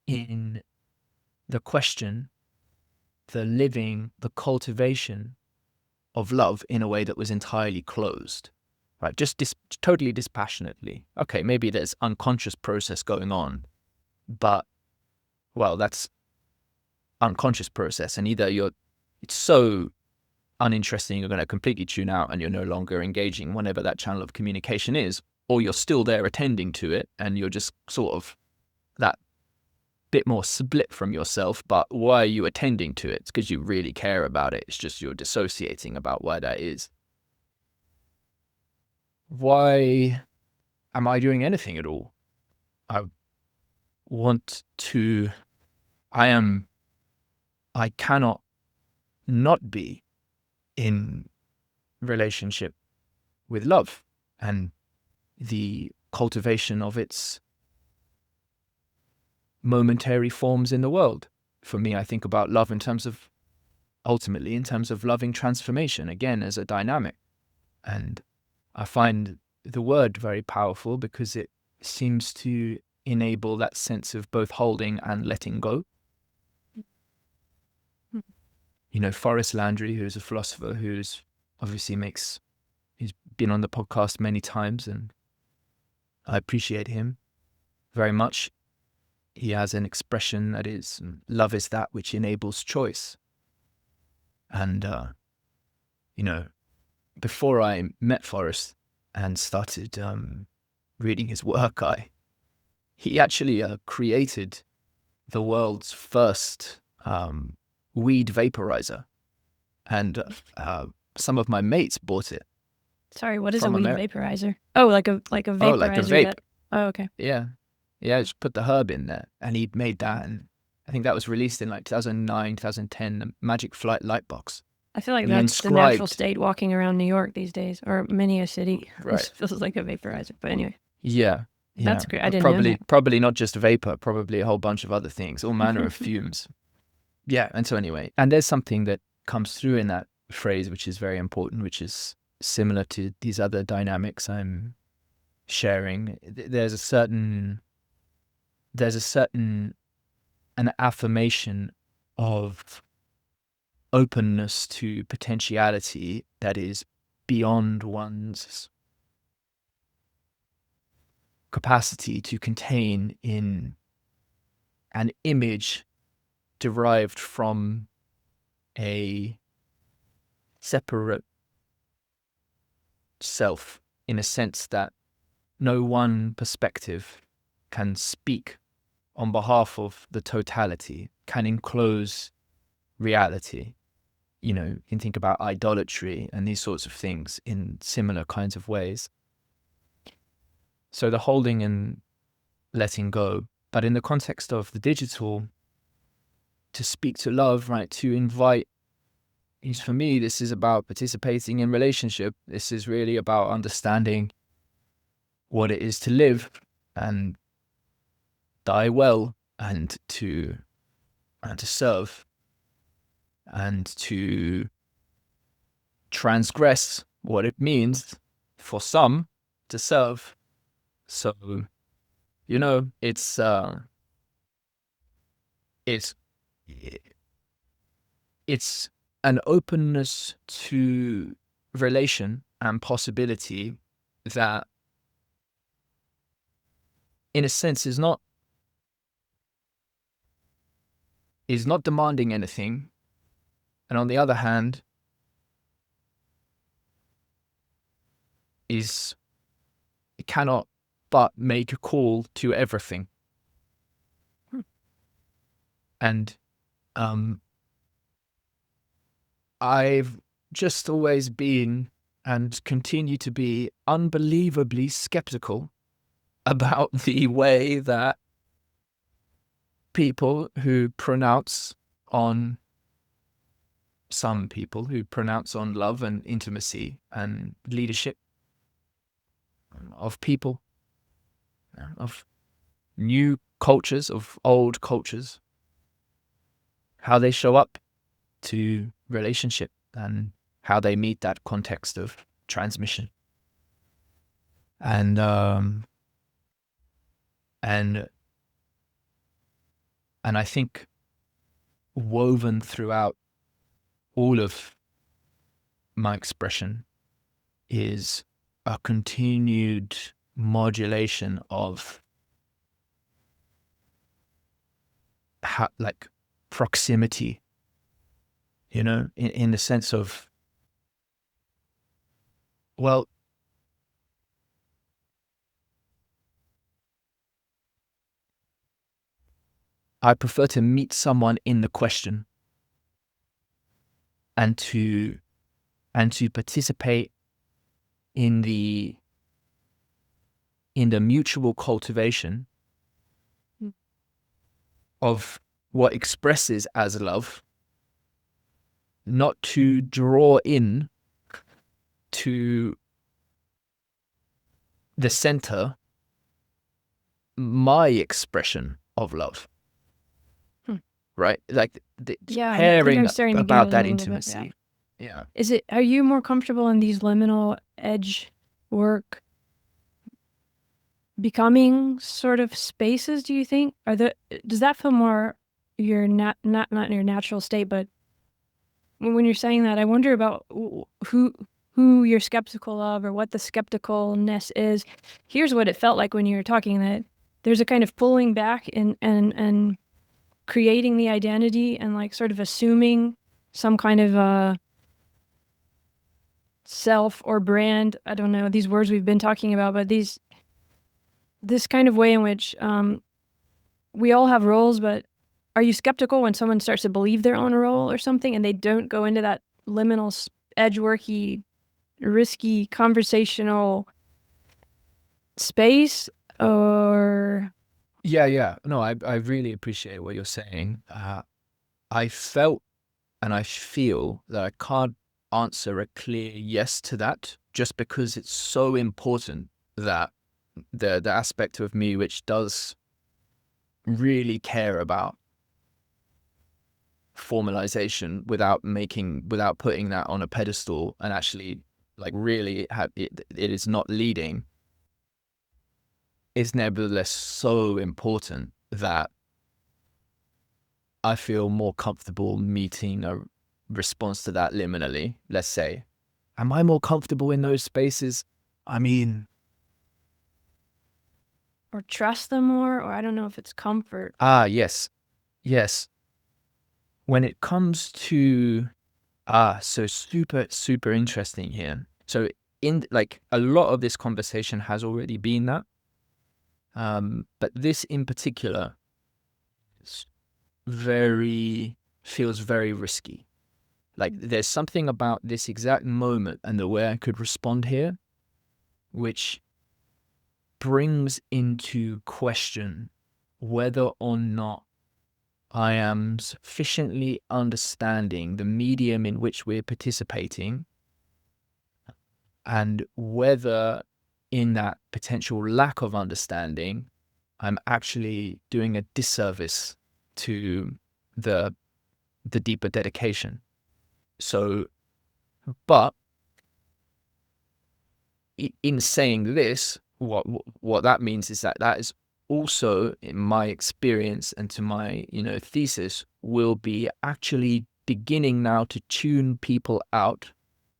in the question, the living, the cultivation of love in a way that was entirely closed? Right? Just totally dispassionately. Okay, maybe there's unconscious process going on, but, well, that's unconscious process. And either it's so uninteresting, you're going to completely tune out and you're no longer engaging whenever that channel of communication is, or you're still there attending to it and you're just sort of that bit more split from yourself. But why are you attending to it? It's because you really care about it. It's just you're dissociating about why that is. Why am I doing anything at all? I want to, I cannot not be in relationship with love and the cultivation of its momentary forms in the world. For me, I think about love ultimately in terms of loving transformation, again, as a dynamic. And I find the word very powerful because it seems to enable that sense of both holding and letting go. Forrest Landry, who's a philosopher who's he's been on the podcast many times, and I appreciate him very much. He has an expression that is, love is that which enables choice. And, before I met Forrest and started reading his work, he actually created the world's first weed vaporizer. And some of my mates bought it. Sorry, what is a from weed vaporizer? Oh, like a vaporizer. Oh, like a vape. Oh, okay. Yeah. Yeah, just put the herb in there. And he made that. And I think that was released in like 2009, 2010, the Magic Flight Lightbox. I feel like He that's the natural inscribed. state walking around New York these days, or many a city. Right. This feels like a vaporizer. But anyway, Yeah. that's great. I didn't know that. Probably not just vapor, probably a whole bunch of other things, all manner of fumes. Yeah. And so anyway, and there's something that comes through in that phrase, which is very important, which is similar to these other dynamics I'm sharing. There's a certain an affirmation of openness to potentiality that is beyond one's capacity to contain in an image derived from a separate self, in a sense that no one perspective can speak on behalf of the totality, can enclose reality. You can think about idolatry and these sorts of things in similar kinds of ways. So the holding and letting go, but in the context of the digital, to speak to love, right, to invite, for me, this is about participating in relationship. This is really about understanding what it is to live and die well, and to serve, and to transgress what it means for some to serve. So, it's it's an openness to relation and possibility that, in a sense, is not demanding anything, and on the other hand, it cannot but make a call to everything. And I've just always been and continue to be unbelievably skeptical about the way that some people who pronounce on love and intimacy and leadership of people, of new cultures, of old cultures, how they show up to relationship and how they meet that context of transmission. And I think woven throughout all of my expression is a continued modulation of proximity, in the sense of, well, I prefer to meet someone in the question and to participate in the mutual cultivation of what expresses as love, not to draw in to the center my expression of love. Right? Like Yeah, I think caring I'm starting to get about a that little bit, intimacy. Yeah. Are you more comfortable in these liminal edge work becoming sort of spaces, do you think? Does that feel more your not in your natural state, but when you're saying that, I wonder about who you're skeptical of or what the skepticalness is. Here's what it felt like when you were talking, that there's a kind of pulling back and creating the identity and like sort of assuming some kind of self or brand. I don't know these words we've been talking about, but this kind of way in which we all have roles, but are you skeptical when someone starts to believe their own role or something and they don't go into that liminal, edgeworky, risky, conversational space? Or Yeah. No, I really appreciate what you're saying. I felt and I feel that I can't answer a clear yes to that, just because it's so important that the aspect of me which does really care about formalization without putting that on a pedestal and actually like really it is not leading, is nevertheless so important that I feel more comfortable meeting a response to that liminally. Let's say, am I more comfortable in those spaces? I mean, or trust them more, or I don't know if it's comfort. Yes. When it comes to so super interesting here. So in like a lot of this conversation has already been that, but this in particular is feels very risky. Like there's something about this exact moment and the way I could respond here, which brings into question whether or not I am sufficiently understanding the medium in which we're participating, and whether in that potential lack of understanding, I'm actually doing a disservice to the deeper dedication. So, but in saying this, what that means is that is also, in my experience and to my thesis, will be actually beginning now to tune people out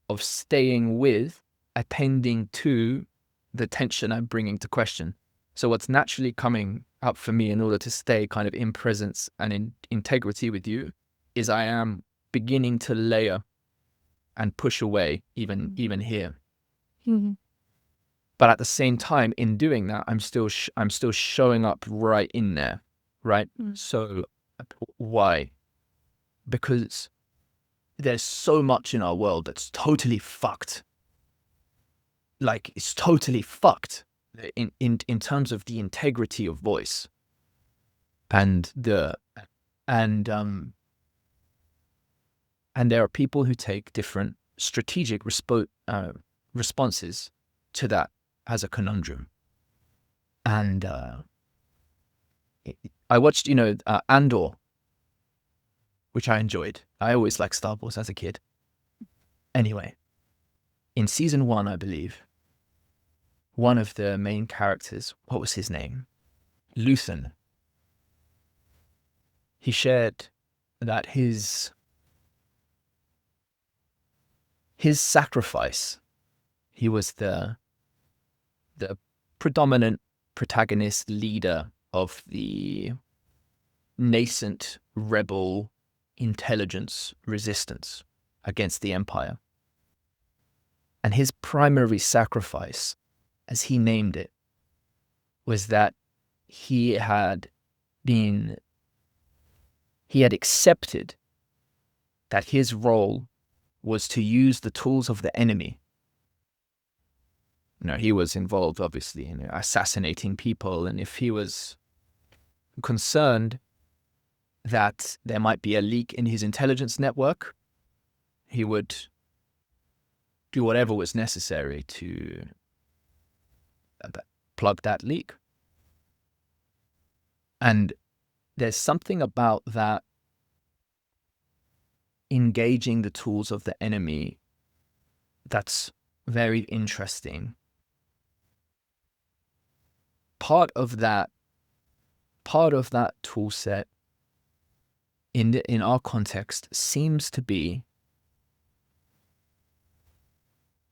of staying with, attending to the tension I'm bringing to question. So what's naturally coming up for me in order to stay kind of in presence and in integrity with you is I am beginning to layer and push away even here. Mm-hmm. But at the same time, in doing that, I'm still showing up right in there, right? Mm. So why? Because there's so much in our world that's totally fucked. Like, it's totally fucked in terms of the integrity of voice and and there are people who take different strategic responses to that as a conundrum. And I watched, Andor, which I enjoyed. I always liked Star Wars as a kid. Anyway, in season 1, I believe, one of the main characters, what was his name? Luthen. He shared that his sacrifice, he was the predominant protagonist leader of the nascent rebel intelligence resistance against the Empire. And his primary sacrifice, as he named it, was that he had accepted that his role was to use the tools of the enemy. He was involved, obviously, in assassinating people, and if he was concerned that there might be a leak in his intelligence network, he would do whatever was necessary to plug that leak. And there's something about that engaging the tools of the enemy that's very interesting. Part of that tool set in our context seems to be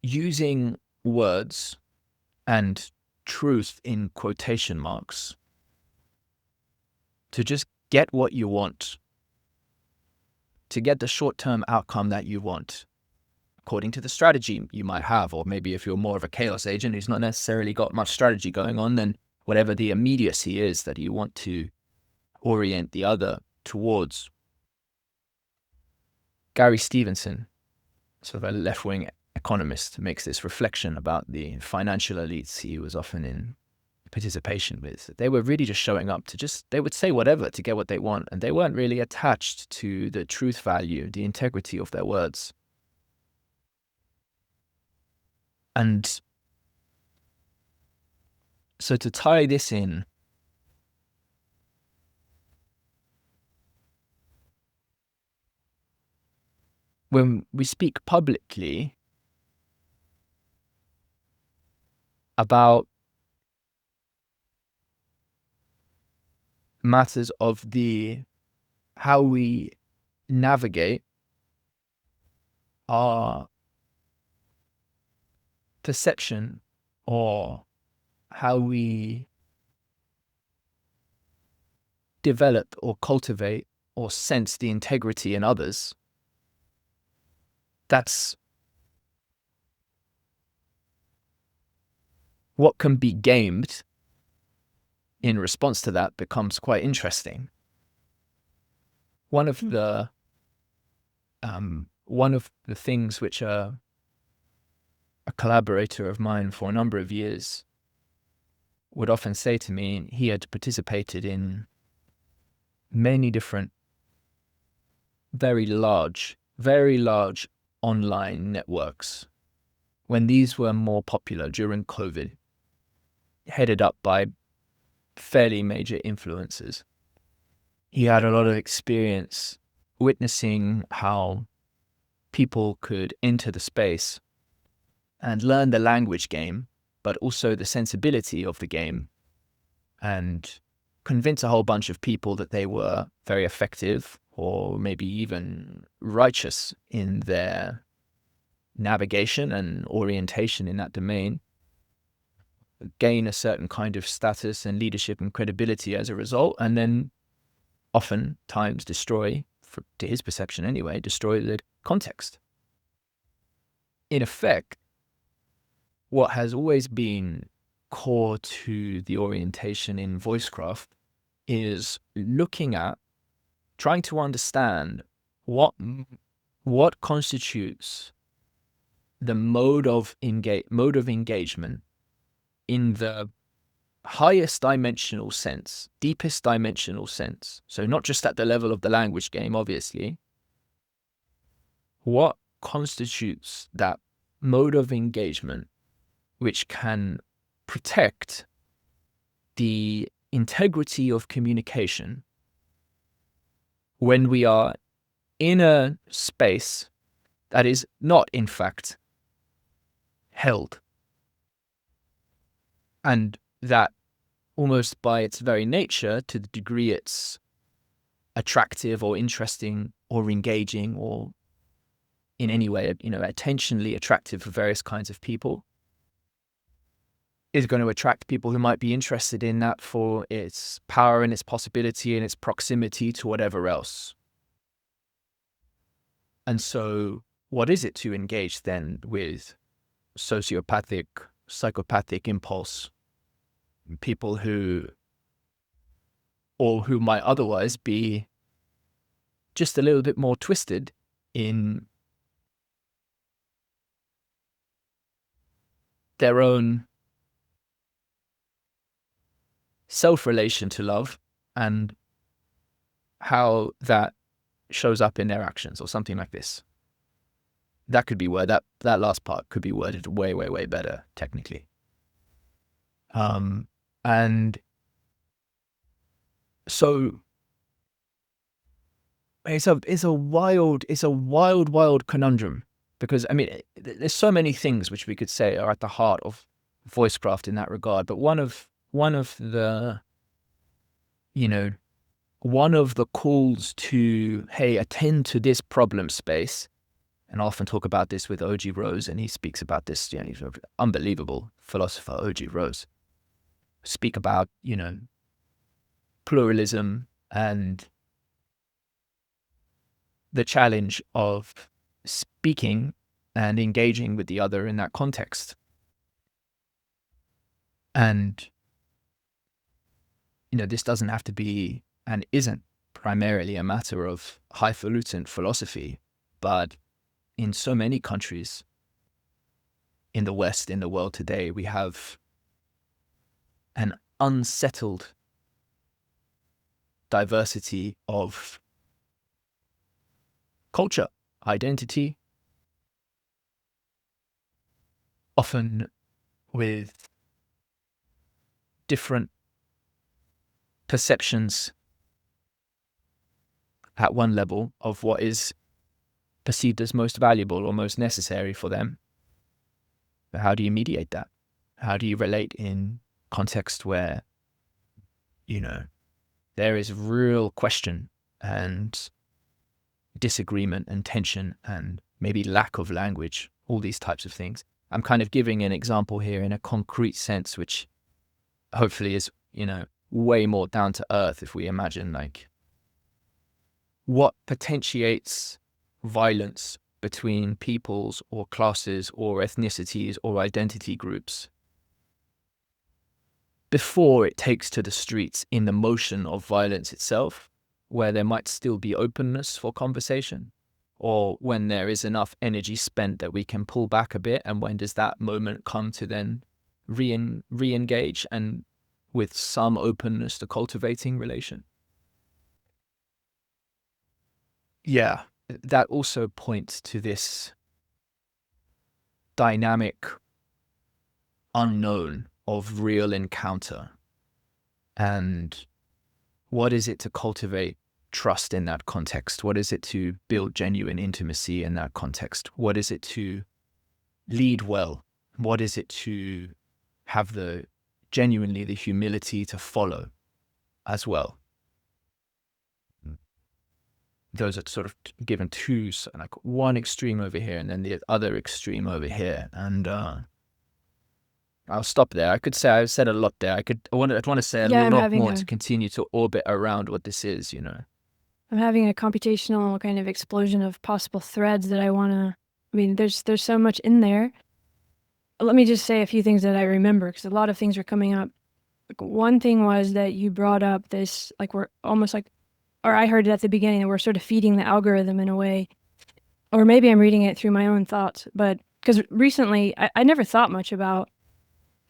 using words and truth in quotation marks to just get what you want, to get the short-term outcome that you want, according to the strategy you might have. Or maybe if you're more of a chaos agent who's not necessarily got much strategy going on, then whatever the immediacy is that you want to orient the other towards. Gary Stevenson, sort of a left-wing economist, makes this reflection about the financial elites he was often in participation with. They were really just showing up they would say whatever to get what they want, and they weren't really attached to the truth value, the integrity of their words. And so to tie this in, when we speak publicly about matters of how we navigate our perception, or how we develop or cultivate or sense the integrity in others, that's what can be gamed in response to that becomes quite interesting. One of the things which a collaborator of mine for a number of years would often say to me, he had participated in many different very large online networks when these were more popular during COVID, headed up by fairly major influencers. He had a lot of experience witnessing how people could enter the space and learn the language game, but also the sensibility of the game, and convince a whole bunch of people that they were very effective or maybe even righteous in their navigation and orientation in that domain, gain a certain kind of status and leadership and credibility as a result, and then oftentimes destroy, to his perception anyway, destroy the context. In effect, what has always been core to the orientation in Voicecraft is looking at, trying to understand what constitutes the mode of engagement in the highest dimensional sense, deepest dimensional sense. So not just at the level of the language game, obviously. What constitutes that mode of engagement which can protect the integrity of communication when we are in a space that is not, in fact, held, and that almost by its very nature, to the degree it's attractive or interesting or engaging or in any way, attentionally attractive for various kinds of people, is going to attract people who might be interested in that for its power and its possibility and its proximity to whatever else. And so what is it to engage then with sociopathic, psychopathic impulse, people who might otherwise be just a little bit more twisted in their own self-relation to love and how that shows up in their actions, or something like this. That could be worded, that last part could be worded way, way, way better, technically. And so it's a wild conundrum, because I mean, there's so many things which we could say are at the heart of Voicecraft in that regard. But one of the calls to, hey, attend to this problem space, and I often talk about this with O.G. Rose, and he speaks about this, he's an unbelievable philosopher, O.G. Rose. Speak about, pluralism and the challenge of speaking and engaging with the other in that context. And, this doesn't have to be, and isn't primarily, a matter of highfalutin philosophy, but in so many countries in the West, in the world today, we have an unsettled diversity of culture, identity, often with different perceptions at one level of what is perceived as most valuable or most necessary for them. But how do you mediate that? How do you relate in context where, there is real question and disagreement and tension and maybe lack of language, all these types of things? I'm kind of giving an example here in a concrete sense, which hopefully is, way more down to earth if we imagine like what potentiates violence between peoples or classes or ethnicities or identity groups before it takes to the streets in the motion of violence itself, where there might still be openness for conversation, or when there is enough energy spent that we can pull back a bit, and when does that moment come to then re-engage and with some openness to cultivating relation? Yeah, that also points to this dynamic unknown of real encounter. And what is it to cultivate trust in that context? What is it to build genuine intimacy in that context? What is it to lead well? What is it to have genuinely the humility to follow as well? those are sort of given two, so like one extreme over here and then the other extreme over here. And I'll stop there. I could say I've said a lot there. I'd want to say a Yeah, lot more to continue to orbit around what this is, I'm having a computational kind of explosion of possible threads that I want to, I mean, there's so much in there. Let me just say a few things that I remember, because a lot of things are coming up. Like, one thing was that you brought up this, like, we're almost like, or I heard it at the beginning, that we're sort of feeding the algorithm in a way, or maybe I'm reading it through my own thoughts, but because recently I never thought much about,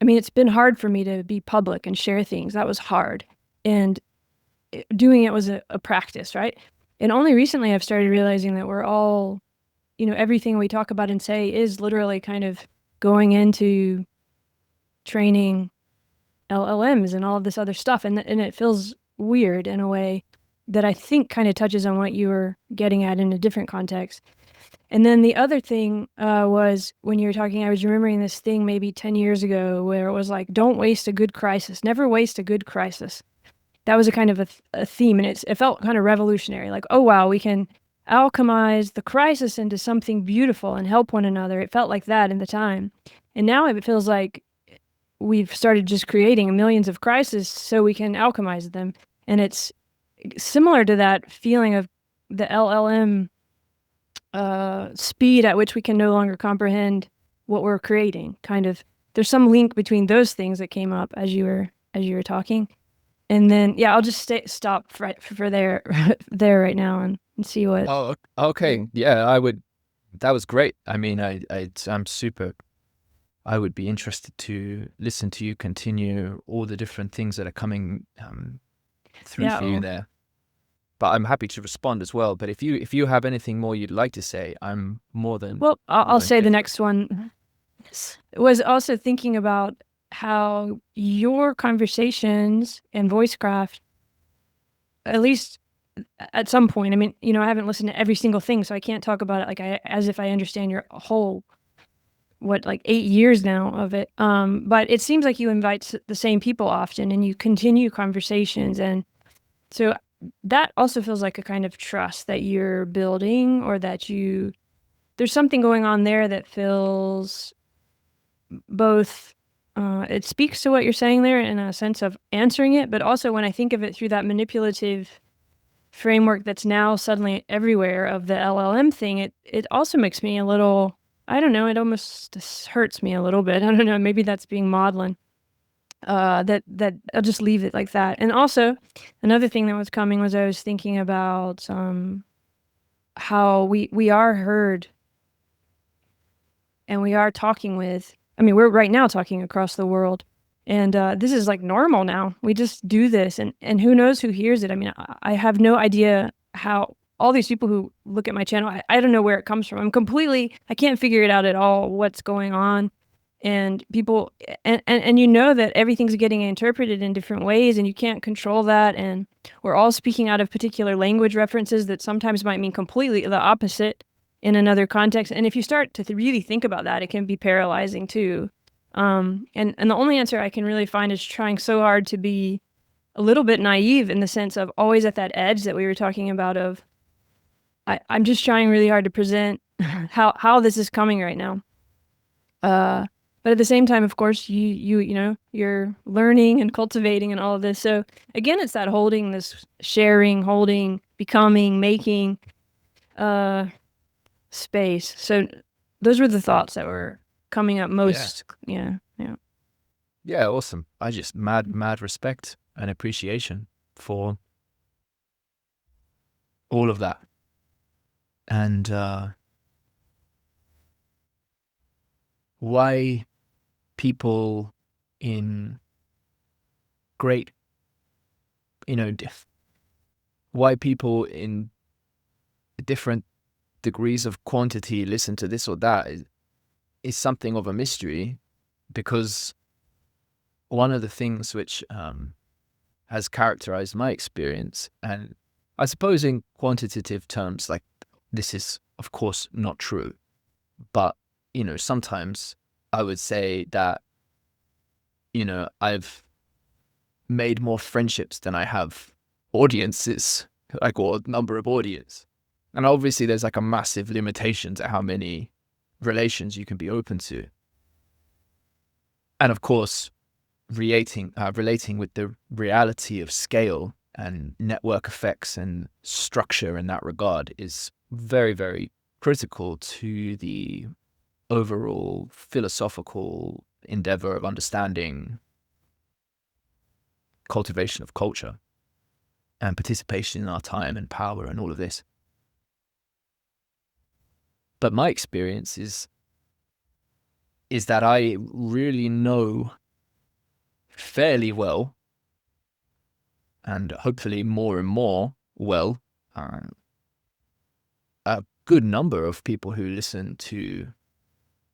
I mean, it's been hard for me to be public and share things. That was hard. And doing it was a practice, right? And only recently I've started realizing that we're all, everything we talk about and say is literally kind of going into training LLMs and all of this other stuff. And it feels weird in a way that I think kind of touches on what you were getting at in a different context. And then the other thing was when you were talking, I was remembering this thing maybe 10 years ago where it was like, don't waste a good crisis. Never waste a good crisis. That was a kind of a theme, and it felt kind of revolutionary. Like, oh, wow, we can alchemize the crisis into something beautiful and help one another. It felt like that in the time. And now it feels like we've started just creating millions of crises so we can alchemize them. And it's similar to that feeling of the LLM speed at which we can no longer comprehend what we're creating. Kind of, there's some link between those things that came up as you were talking. And then, yeah, I'll just stop for there right now and see what. Oh, okay. Yeah, I would. That was great. I mean, I'm super. I would be interested to listen to you continue all the different things that are coming through for you there. But I'm happy to respond as well. But if you have anything more you'd like to say, I'm more than. Well, I'll say the next one was also thinking about how your conversations and Voicecraft, at least at some point, I mean, I haven't listened to every single thing, so I can't talk about it like as if I understand your whole, like 8 years now of it. But it seems like you invite the same people often and you continue conversations. And so that also feels like a kind of trust that you're building, or that there's something going on there that feels both, it speaks to what you're saying there in a sense of answering it, but also when I think of it through that manipulative framework that's now suddenly everywhere of the LLM thing, it also makes me a little, I don't know, it almost hurts me a little bit. I don't know, maybe that's being maudlin. That I'll just leave it like that. And also, another thing that was coming was I was thinking about how we are heard, and we are talking with. I mean, we're right now talking across the world, and this is like normal now. We just do this, and who knows who hears it. I mean, I have no idea how all these people who look at my channel, I don't know where it comes from. I can't figure it out at all, what's going on. And people, and that everything's getting interpreted in different ways, and you can't control that. And we're all speaking out of particular language references that sometimes might mean completely the opposite in another context. And if you start to really think about that, it can be paralyzing too. And the only answer I can really find is trying so hard to be a little bit naive, in the sense of always at that edge that we were talking about of, I'm just trying really hard to present how this is coming right now. But at the same time, of course, you're learning and cultivating and all of this. So again, it's that holding, this sharing, holding, becoming, making space. So those were the thoughts that were coming up most. Yeah. Yeah, awesome. I just mad respect and appreciation for all of that. And why people in great, why people in different degrees of quantity listen to this or that is something of a mystery, because one of the things which has characterized my experience, and I suppose in quantitative terms, like, this is of course not true, but sometimes I would say that I've made more friendships than I have audiences, like, or number of audience. And obviously there's like a massive limitation to how many relations you can be open to. And of course, relating with the reality of scale and network effects and structure in that regard is very, very critical to the overall philosophical endeavor of understanding cultivation of culture and participation in our time and power and all of this. But my experience is that I really know fairly well, and hopefully more and more well, a good number of people who listen to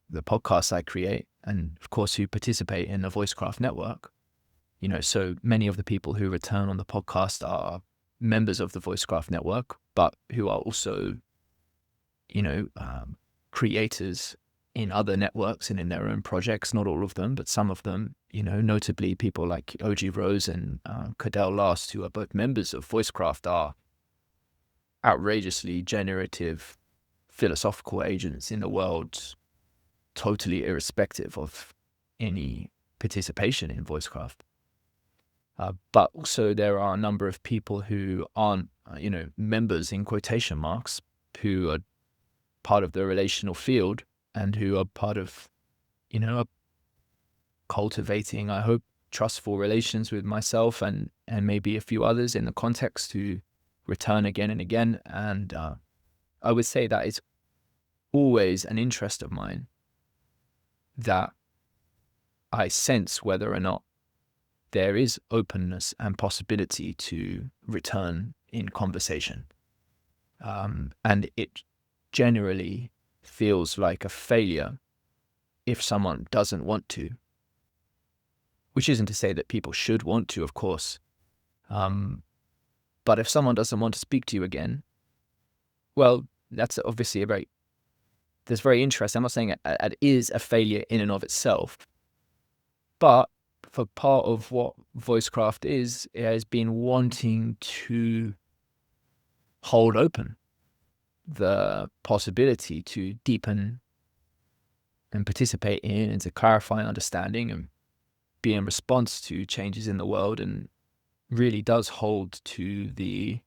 the podcasts I create, and of course who participate in the Voicecraft network. You know, so many of the people who return on the podcast are members of the Voicecraft network, but who are also, you know, creators in other networks and in their own projects. Not all of them, but some of them, you know, notably people like OG Rose and Cadell Last, who are both members of Voicecraft, are outrageously generative philosophical agents in the world, totally irrespective of any participation in Voicecraft. But also there are a number of people who aren't, you know, members in quotation marks, who are part of the relational field and who are part of, you know, cultivating, I hope, trustful relations with myself and maybe a few others in the context who return again and again. And I would say that it's always an interest of mine that I sense whether or not there is openness and possibility to return in conversation. And it generally feels like a failure if someone doesn't want to, which isn't to say that people should want to, of course. But if someone doesn't want to speak to you again, well, that's obviously that's very interesting. I'm not saying it is a failure in and of itself, but for part of what Voicecraft is, it has been wanting to hold open the possibility to deepen and participate in and to clarify understanding and be in response to changes in the world, and really does hold to the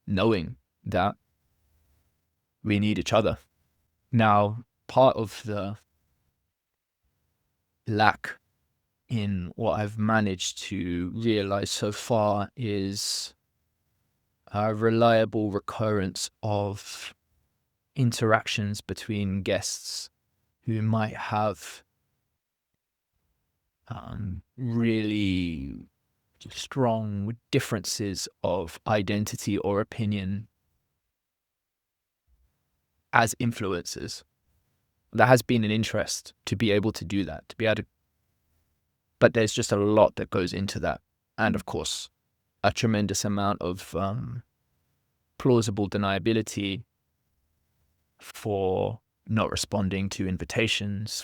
knowing that we need each other. Now, part of the lack in what I've managed to realize so far is a reliable recurrence of interactions between guests who might have really strong differences of identity or opinion as influencers. That has been an interest to be able to do that, to be able to, but there's just a lot that goes into that. And of course, a tremendous amount of plausible deniability for not responding to invitations,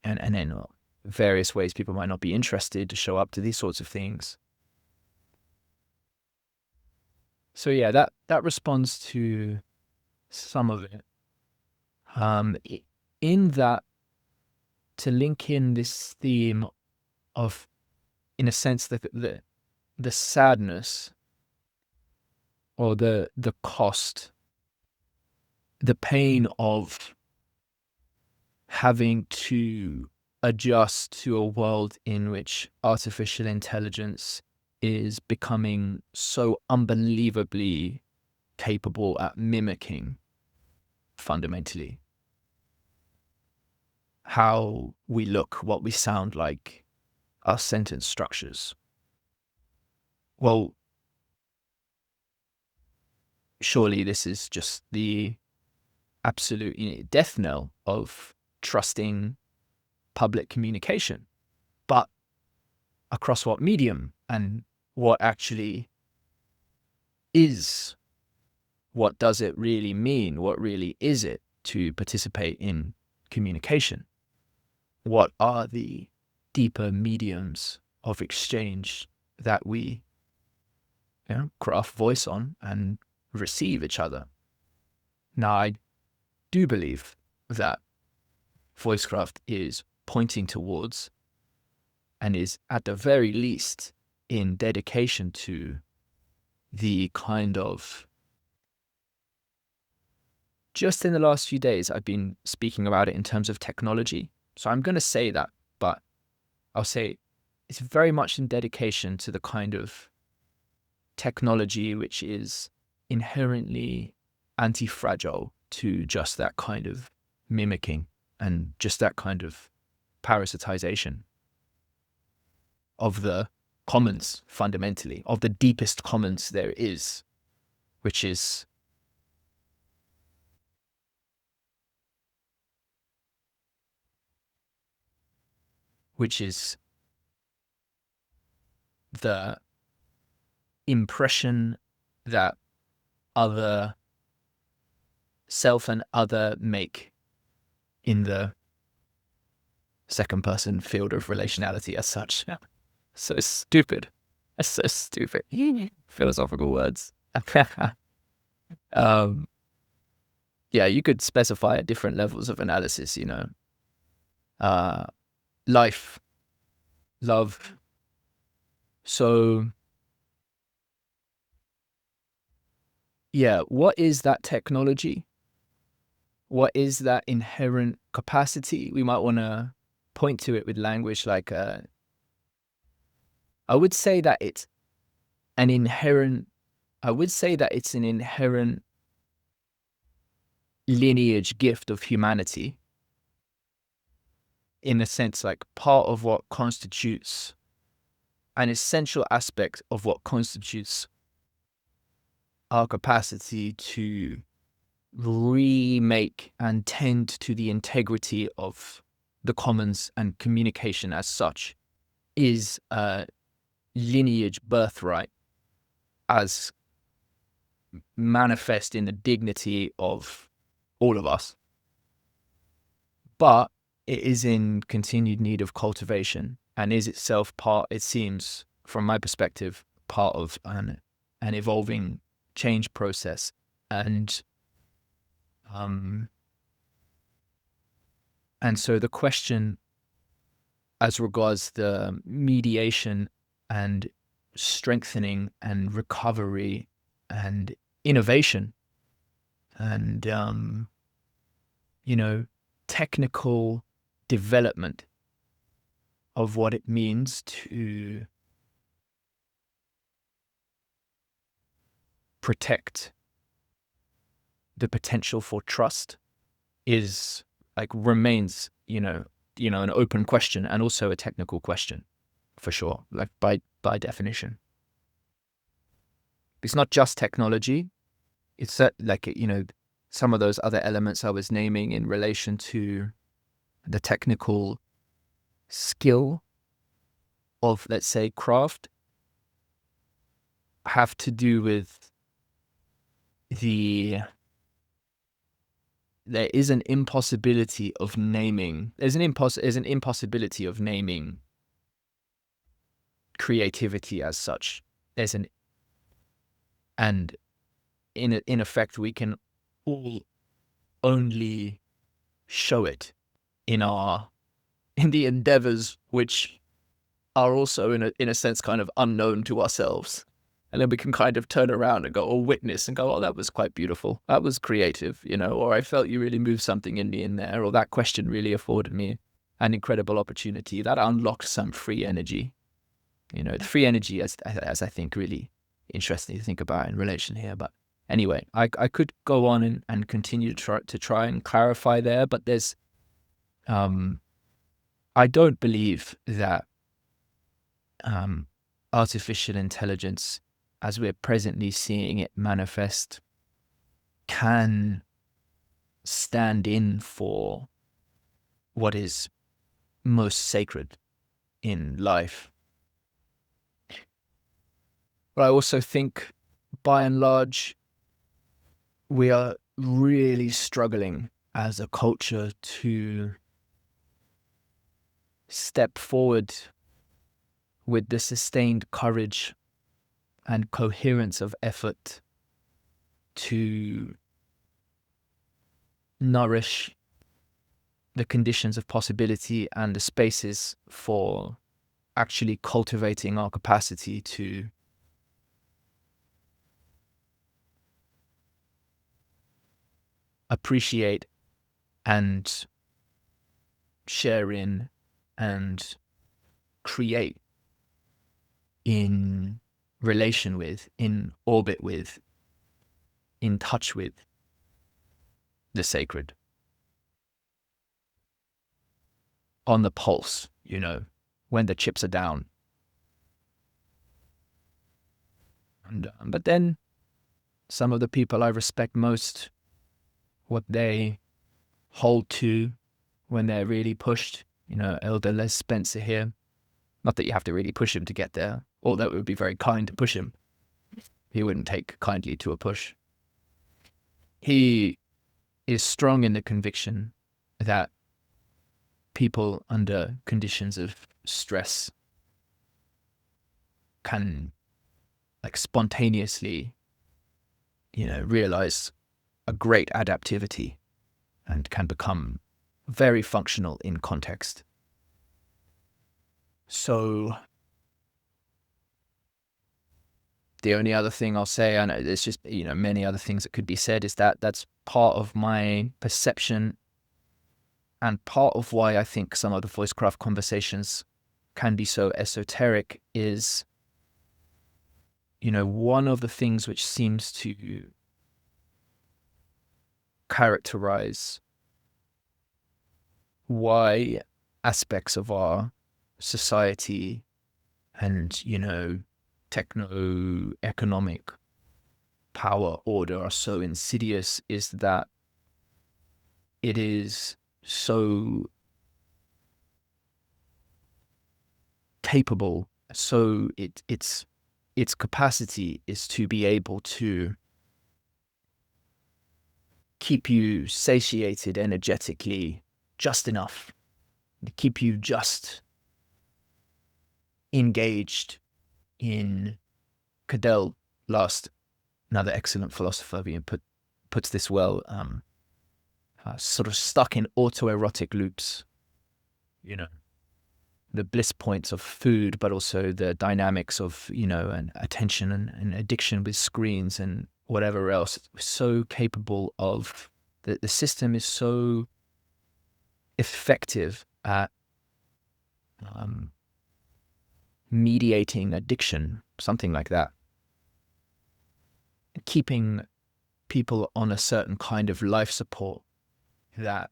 and then various ways people might not be interested to show up to these sorts of things. So yeah, that responds to some of it. In that, to link in this theme of, in a sense, the sadness or the cost, the pain of having to adjust to a world in which artificial intelligence is becoming so unbelievably capable at mimicking, fundamentally, how we look, what we sound like, our sentence structures. Well, surely this is just the absolute, you know, death knell of trusting public communication. But across what medium, and what actually is, what does it really mean? What really is it to participate in communication? What are the deeper mediums of exchange that we, you know, craft voice on and receive each other? Now, I do believe that Voicecraft is pointing towards, and is at the very least in dedication to, the kind of, just in the last few days, I've been speaking about it in terms of technology. So I'm going to say that, but I'll say it's very much in dedication to the kind of technology which is inherently anti-fragile to just that kind of mimicking and just that kind of parasitization of the commons, fundamentally, of the deepest commons there is, which is the impression that other self and other make in the second person field of relationality as such. So stupid. That's so stupid. Philosophical words. um, yeah, you could specify at different levels of analysis, life, love. So, yeah, what is that technology? What is that inherent capacity? We might want to point to it with language like, I would say that it's an inherent, I would say that it's an inherent lineage gift of humanity, in a sense, like part of what constitutes, an essential aspect of what constitutes our capacity to remake and tend to the integrity of the commons and communication as such, is a lineage birthright as manifest in the dignity of all of us. But it is in continued need of cultivation, and is itself part, it seems, from my perspective, part of an evolving change process. And so the question as regards the mediation and strengthening and recovery and innovation and, technical development of what it means to protect the potential for trust is remains, an open question, and also a technical question, for sure, like by definition. It's not just technology. It's some of those other elements I was naming in relation to the technical skill of, let's say, craft, have to do with there is an impossibility of naming. There's an impossibility of naming creativity as such. And in effect, we can all only show it in the endeavors which are also in a sense kind of unknown to ourselves. And then we can kind of turn around and go, or witness and go, oh, that was quite beautiful. That was creative, or I felt you really moved something in me in there, or that question really afforded me an incredible opportunity. That unlocked some free energy. The free energy, as I think, really interesting to think about in relation here. But anyway, I could go on and continue to try and clarify there, but there's, I don't believe that artificial intelligence, as we're presently seeing it manifest, can stand in for what is most sacred in life. But I also think, by and large, we are really struggling as a culture to step forward with the sustained courage and coherence of effort to nourish the conditions of possibility and the spaces for actually cultivating our capacity to appreciate and share in and create in relation with, in orbit with, in touch with the sacred, on the pulse, when the chips are down. But then some of the people I respect most, what they hold to when they're really pushed, Elder Les Spencer here. Not that you have to really push him to get there, although it would be very kind to push him. He wouldn't take kindly to a push. He is strong in the conviction that people under conditions of stress can spontaneously, realize a great adaptivity and can become very functional in context. So the only other thing I'll say, and there's just, many other things that could be said, is that that's part of my perception and part of why I think some of the Voicecraft conversations can be so esoteric is, one of the things which seems to characterize why aspects of our society and, techno-economic power order are so insidious is that it is so capable, so its capacity is to be able to keep you satiated energetically just enough, to keep you just engaged in. Cadell last, another excellent philosopher, puts this well, sort of stuck in autoerotic loops, the bliss points of food, but also the dynamics of, and attention and addiction with screens and whatever else. It's so capable of, the system is so effective at mediating addiction, something like that, keeping people on a certain kind of life support, that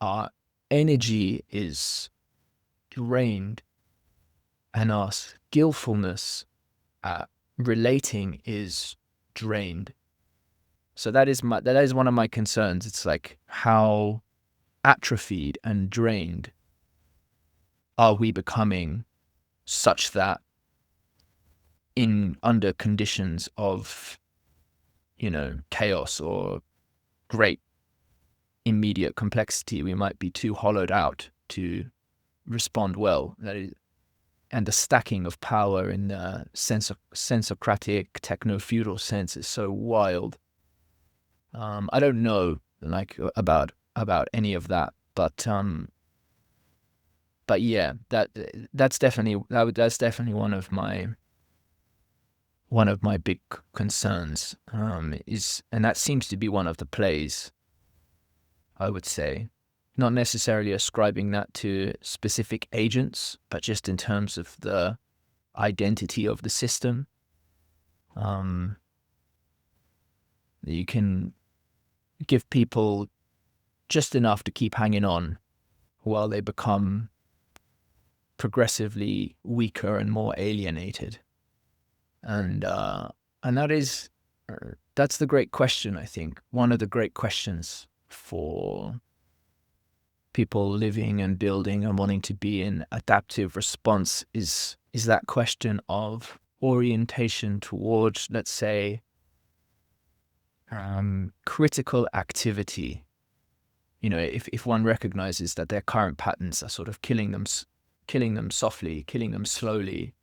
our energy is drained and our skillfulness at relating is drained. So that is one of my concerns. It's like, how atrophied and drained are we becoming, such that under conditions of, chaos or great immediate complexity, we might be too hollowed out to respond well. That is, and the stacking of power in the sensocratic techno-feudal sense is so wild. I don't know about any of that, but yeah, that's definitely one of my big concerns, and that seems to be one of the plays, I would say, not necessarily ascribing that to specific agents, but just in terms of the identity of the system. You can give people just enough to keep hanging on while they become progressively weaker and more alienated. And that's the great question, I think. One of the great questions for people living and building and wanting to be in adaptive response is that question of orientation towards, let's say, critical activity. If one recognizes that their current patterns are sort of killing them softly, killing them slowly,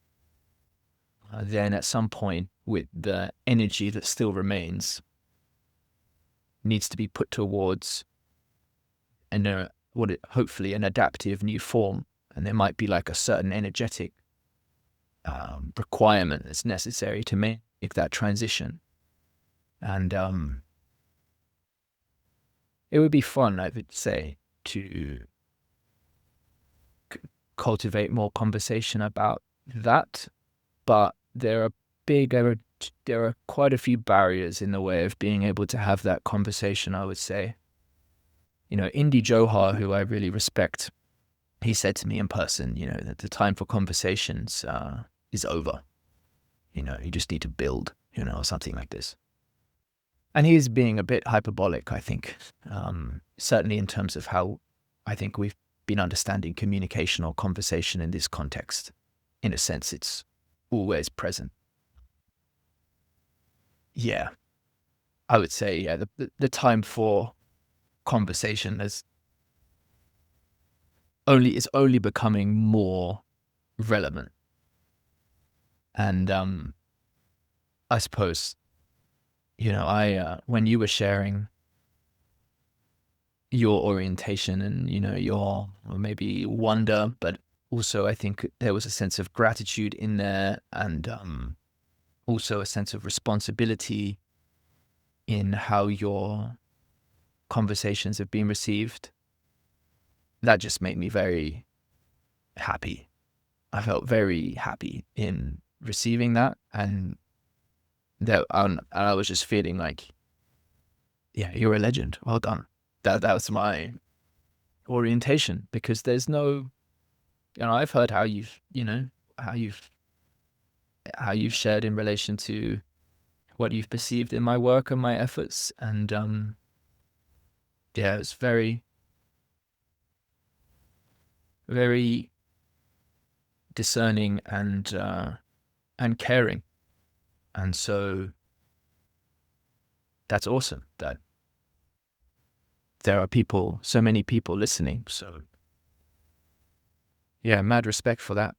then at some point, with the energy that still remains, needs to be put towards in a hopefully an adaptive new form, and there might be like a certain energetic requirement that's necessary to make that transition. And it would be fun, I would say, to cultivate more conversation about that. But there are quite a few barriers in the way of being able to have that conversation, I would say. Indy Johar, who I really respect, he said to me in person, that the time for conversations is over. You just need to build, or something like this. And he is being a bit hyperbolic, I think, certainly in terms of how I think we've been understanding communication or conversation in this context. In a sense, it's always present. Yeah, I would say, yeah, the time for conversation is only becoming more relevant. And I suppose, when you were sharing your orientation and, your maybe wonder, but also I think there was a sense of gratitude in there, and also a sense of responsibility in how your conversations have been received. That just made me very happy. I felt very happy in receiving that, and I was just feeling like, yeah, you're a legend. Well done. That was my orientation, because there's no, I've heard how you've shared in relation to what you've perceived in my work and my efforts, and yeah, it's very, very discerning and caring, and so that's awesome that there are so many people listening. So yeah, mad respect for that.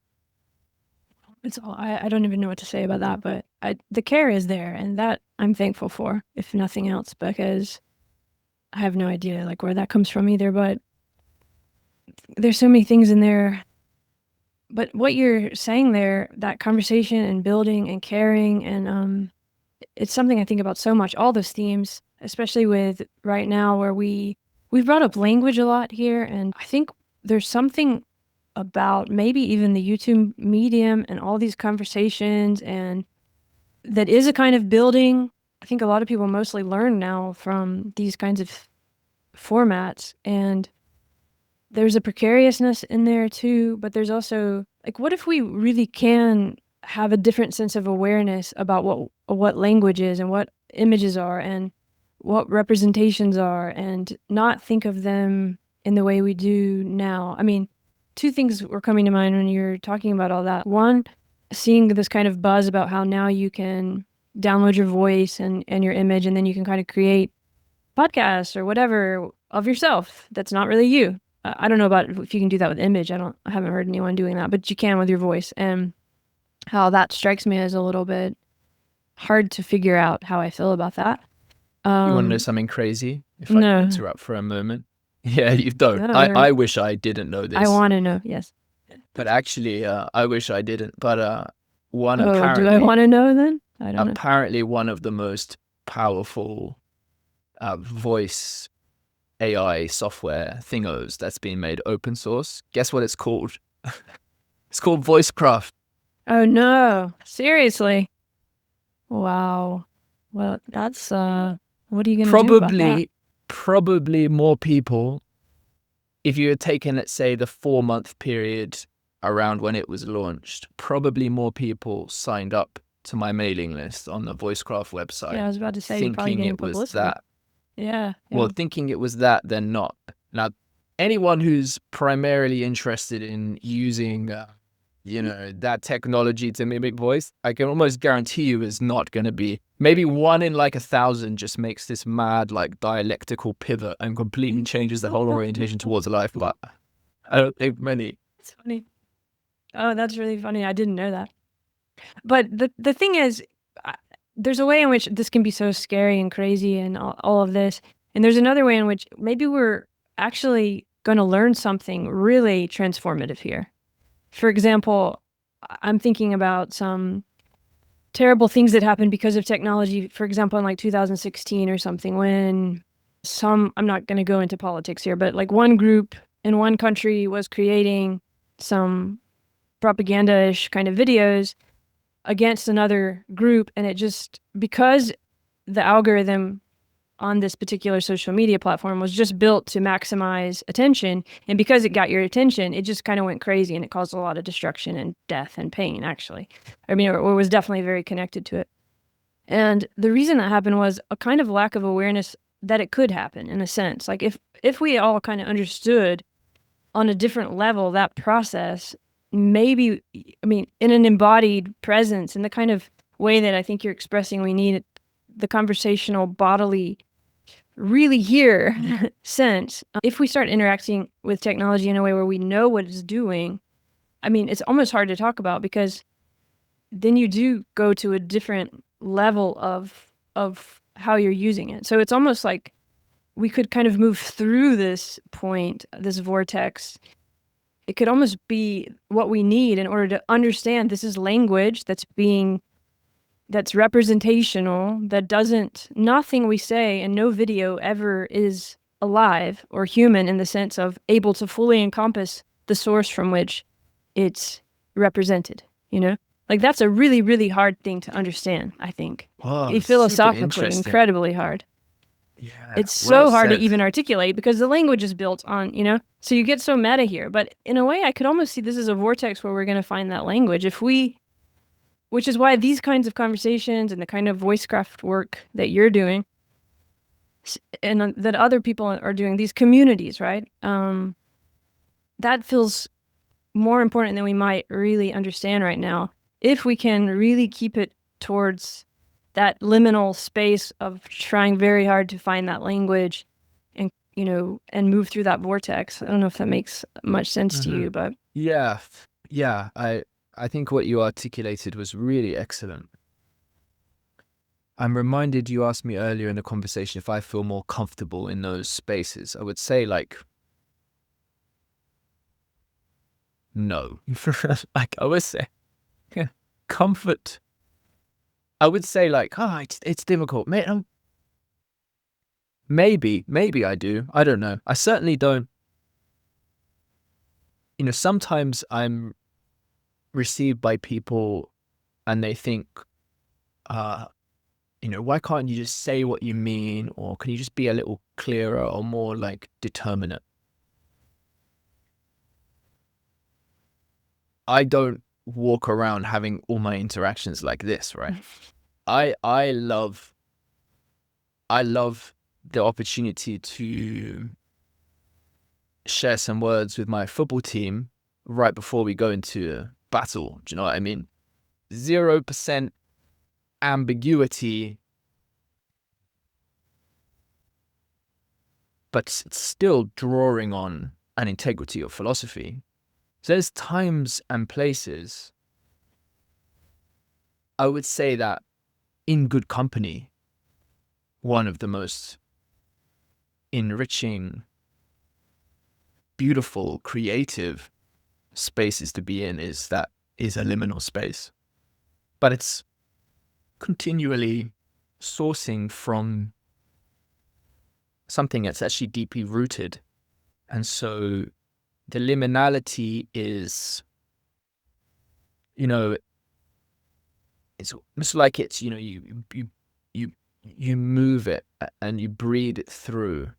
It's all, I don't even know what to say about that, but the care is there, and that I'm thankful for, if nothing else, because I have no idea like where that comes from either, but there's so many things in there. But what you're saying there, that conversation and building and caring, and it's something I think about so much, all those themes, especially with right now where we've brought up language a lot here, and I think there's something about maybe even the YouTube medium and all these conversations, and that is a kind of building. I think a lot of people mostly learn now from these kinds of formats, and there's a precariousness in there too, but there's also like, what if we really can have a different sense of awareness about what language is and what images are and what representations are, and not think of them in the way we do now. I mean, two things were coming to mind when you're talking about all that. One, seeing this kind of buzz about how now you can download your voice and your image, and then you can kind of create podcasts or whatever of yourself that's not really you. I don't know about if you can do that with image. I haven't heard anyone doing that, but you can with your voice. And how that strikes me as a little bit hard to figure out how I feel about that. You want to know something crazy? If I No. can interrupt for a moment. Yeah, you don't. No, I wish I didn't know this. I want to know, yes. But actually, I wish I didn't. But one Oh, apparently, do I want to know then? I don't know. apparently one of the most powerful voice AI software thingos that's been made open source. Guess what it's called? It's called Voicecraft. Oh no, seriously? Wow. Well, that's what are you gonna do about that? Probably more people, if you had taken, let's say, the 4-month period around when it was launched, probably more people signed up to my mailing list on the Voicecraft website. Yeah, I was about to say, you're probably thinking getting it was publicity. that. Yeah. Well, thinking it was that, then not. Now, anyone who's primarily interested in using, that technology to mimic voice, I can almost guarantee you is not going to be. Maybe 1 in like 1,000 just makes this mad, like, dialectical pivot and completely changes the whole orientation towards life. But I don't think many. It's funny. Oh, that's really funny. I didn't know that. But the thing is, there's a way in which this can be so scary and crazy and all of this. And there's another way in which maybe we're actually going to learn something really transformative here. For example, I'm thinking about some terrible things that happened because of technology. For example, in like 2016 or something, when I'm not going to go into politics here, but like one group in one country was creating some propaganda-ish kind of videos against another group. And it just, because the algorithm on this particular social media platform was just built to maximize attention, and because it got your attention, it just kind of went crazy, and it caused a lot of destruction and death and pain, actually. I mean, it was definitely very connected to it. And the reason that happened was a kind of lack of awareness that it could happen, in a sense. Like if we all kind of understood on a different level that process, maybe, I mean, in an embodied presence, in the kind of way that I think you're expressing, we need the conversational, bodily, really here sense. If we start interacting with technology in a way where we know what it's doing, I mean, it's almost hard to talk about, because then you do go to a different level of how you're using it. So it's almost like we could kind of move through this point, this vortex. It could almost be what we need in order to understand this is language that's representational, that nothing we say and no video ever is alive or human in the sense of able to fully encompass the source from which it's represented, you know? Like, that's a really, really hard thing to understand, I think. Oh, super Philosophically, interesting. incredibly hard. Yeah, It's so well hard to said. even articulate because the language is built on, so you get so meta here. But in a way, I could almost see this as a vortex where we're going to find that language which is why these kinds of conversations and the kind of voicecraft work that you're doing and that other people are doing, these communities, right? That feels more important than we might really understand right now, if we can really keep it towards that liminal space of trying very hard to find that language and, and move through that vortex. I don't know if that makes much sense to you, but Yeah, I think what you articulated was really excellent. I'm reminded you asked me earlier in the conversation if I feel more comfortable in those spaces. I would say, like, no. Like, I would say, comfort. I would say, like, it's difficult. Maybe I do. I don't know. I certainly don't. Sometimes I'm received by people and they think, why can't you just say what you mean? Or can you just be a little clearer or more like determinate? I don't walk around having all my interactions like this, right? I love the opportunity to share some words with my football team right before we go into a battle. Do you know what I mean? 0% ambiguity, but still drawing on an integrity of philosophy. So there's times and places, I would say that in good company, one of the most enriching, beautiful, creative spaces to be in is a liminal space. But it's continually sourcing from something that's actually deeply rooted. And so the liminality is, it's almost like it's, you move it and you breathe it through.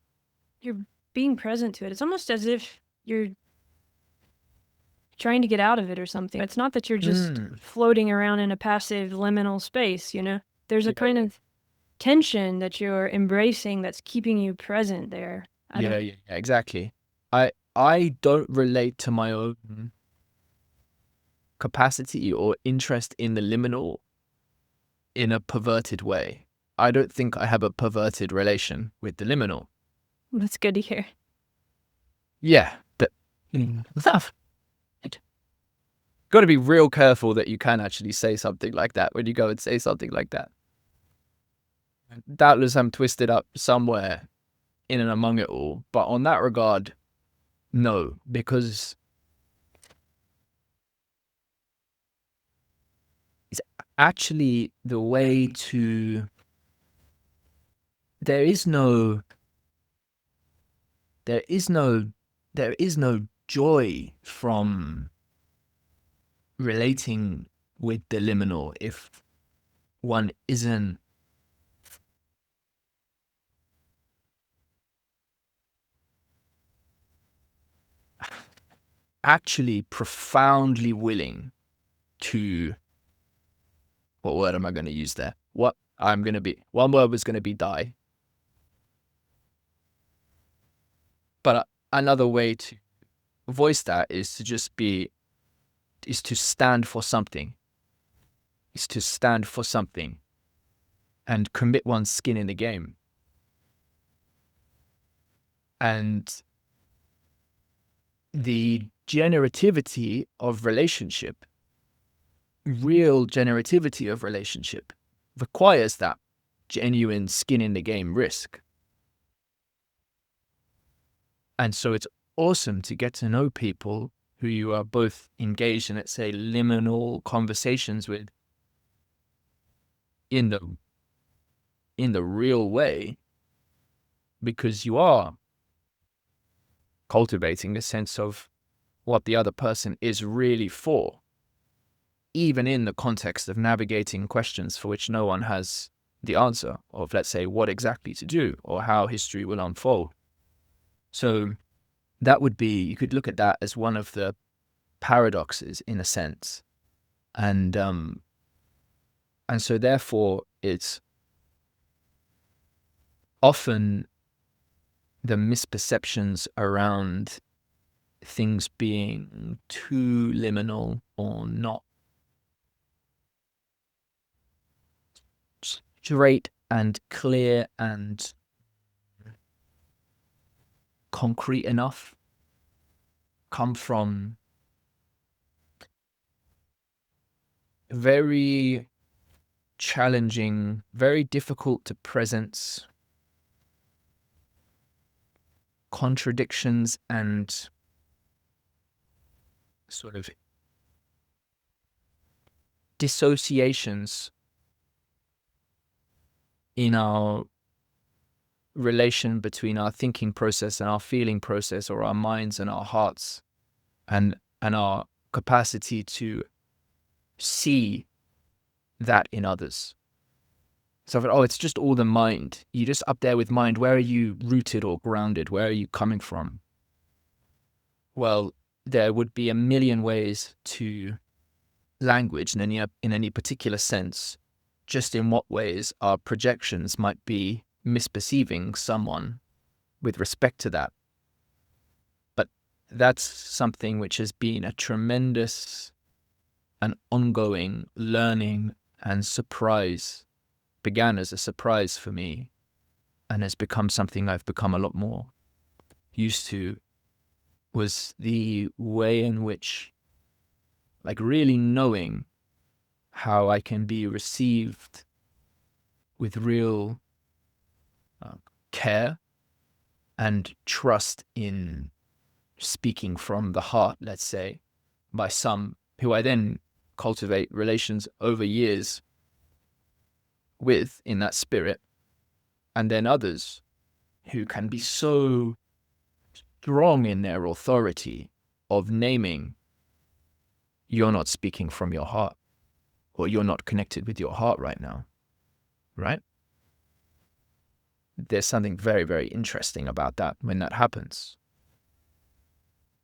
you're being present to it. It's almost as if you're trying to get out of it or something. It's not that you're just floating around in a passive liminal space, There's a kind of tension that you're embracing that's keeping you present there. Yeah, exactly. I don't relate to my own capacity or interest in the liminal in a perverted way. I don't think I have a perverted relation with the liminal. That's good to hear. Yeah, but got to be real careful that you can actually say something like that when you go and say something like that. Doubtless I'm twisted up somewhere in and among it all. But on that regard, no, because it's actually the way to, there is no joy from relating with the liminal if one isn't actually profoundly willing to, what word am I going to use there? What I'm going to be, one word was going to be die. But another way to voice that is to just be, is to stand for something, is to stand for something and commit one's skin in the game. And the generativity of relationship, real generativity of relationship, requires that genuine skin in the game risk. And so it's awesome to get to know people who you are both engaged in, let's say, liminal conversations with in the real way, because you are cultivating a sense of what the other person is really for, even in the context of navigating questions for which no one has the answer of, let's say, what exactly to do or how history will unfold. So that would be, you could look at that as one of the paradoxes in a sense. And so therefore it's often the misperceptions around things being too liminal or not straight and clear and concrete enough come from very challenging, very difficult to presence contradictions and sort of dissociations in our relation between our thinking process and our feeling process, or our minds and our hearts, and our capacity to see that in others. So, oh, it's just all the mind. You're just up there with mind. Where are you rooted or grounded? Where are you coming from? Well, there would be a million ways to language in any particular sense, just in what ways our projections might be misperceiving someone with respect to that. But that's something which has been a tremendous and ongoing learning and surprise. Began as a surprise for me and has become something I've become a lot more used to, was the way in which, like, really knowing how I can be received with real care and trust in speaking from the heart, let's say, by some who I then cultivate relations over years with in that spirit, and then others who can be so strong in their authority of naming, you're not speaking from your heart, or you're not connected with your heart right now, right? There's something very, very interesting about that when that happens.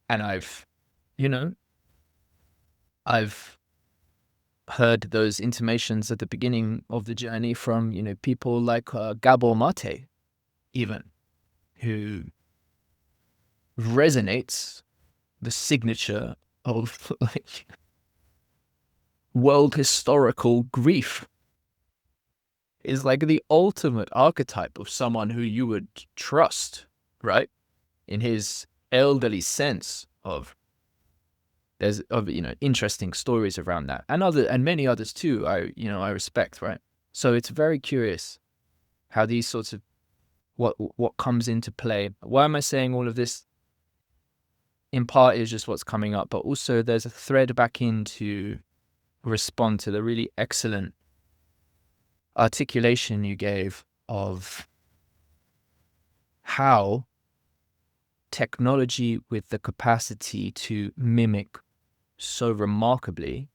And I've heard those intimations at the beginning of the journey from, people like Gabor Mate, even, who resonates the signature of like world historical grief, is like the ultimate archetype of someone who you would trust, right? In his elderly sense of, there's interesting stories around that, and many others too. I respect, right? So it's very curious how these sorts of what comes into play. Why am I saying all of this? In part is just what's coming up, but also there's a thread back in to respond to the really excellent articulation you gave of how technology with the capacity to mimic so remarkably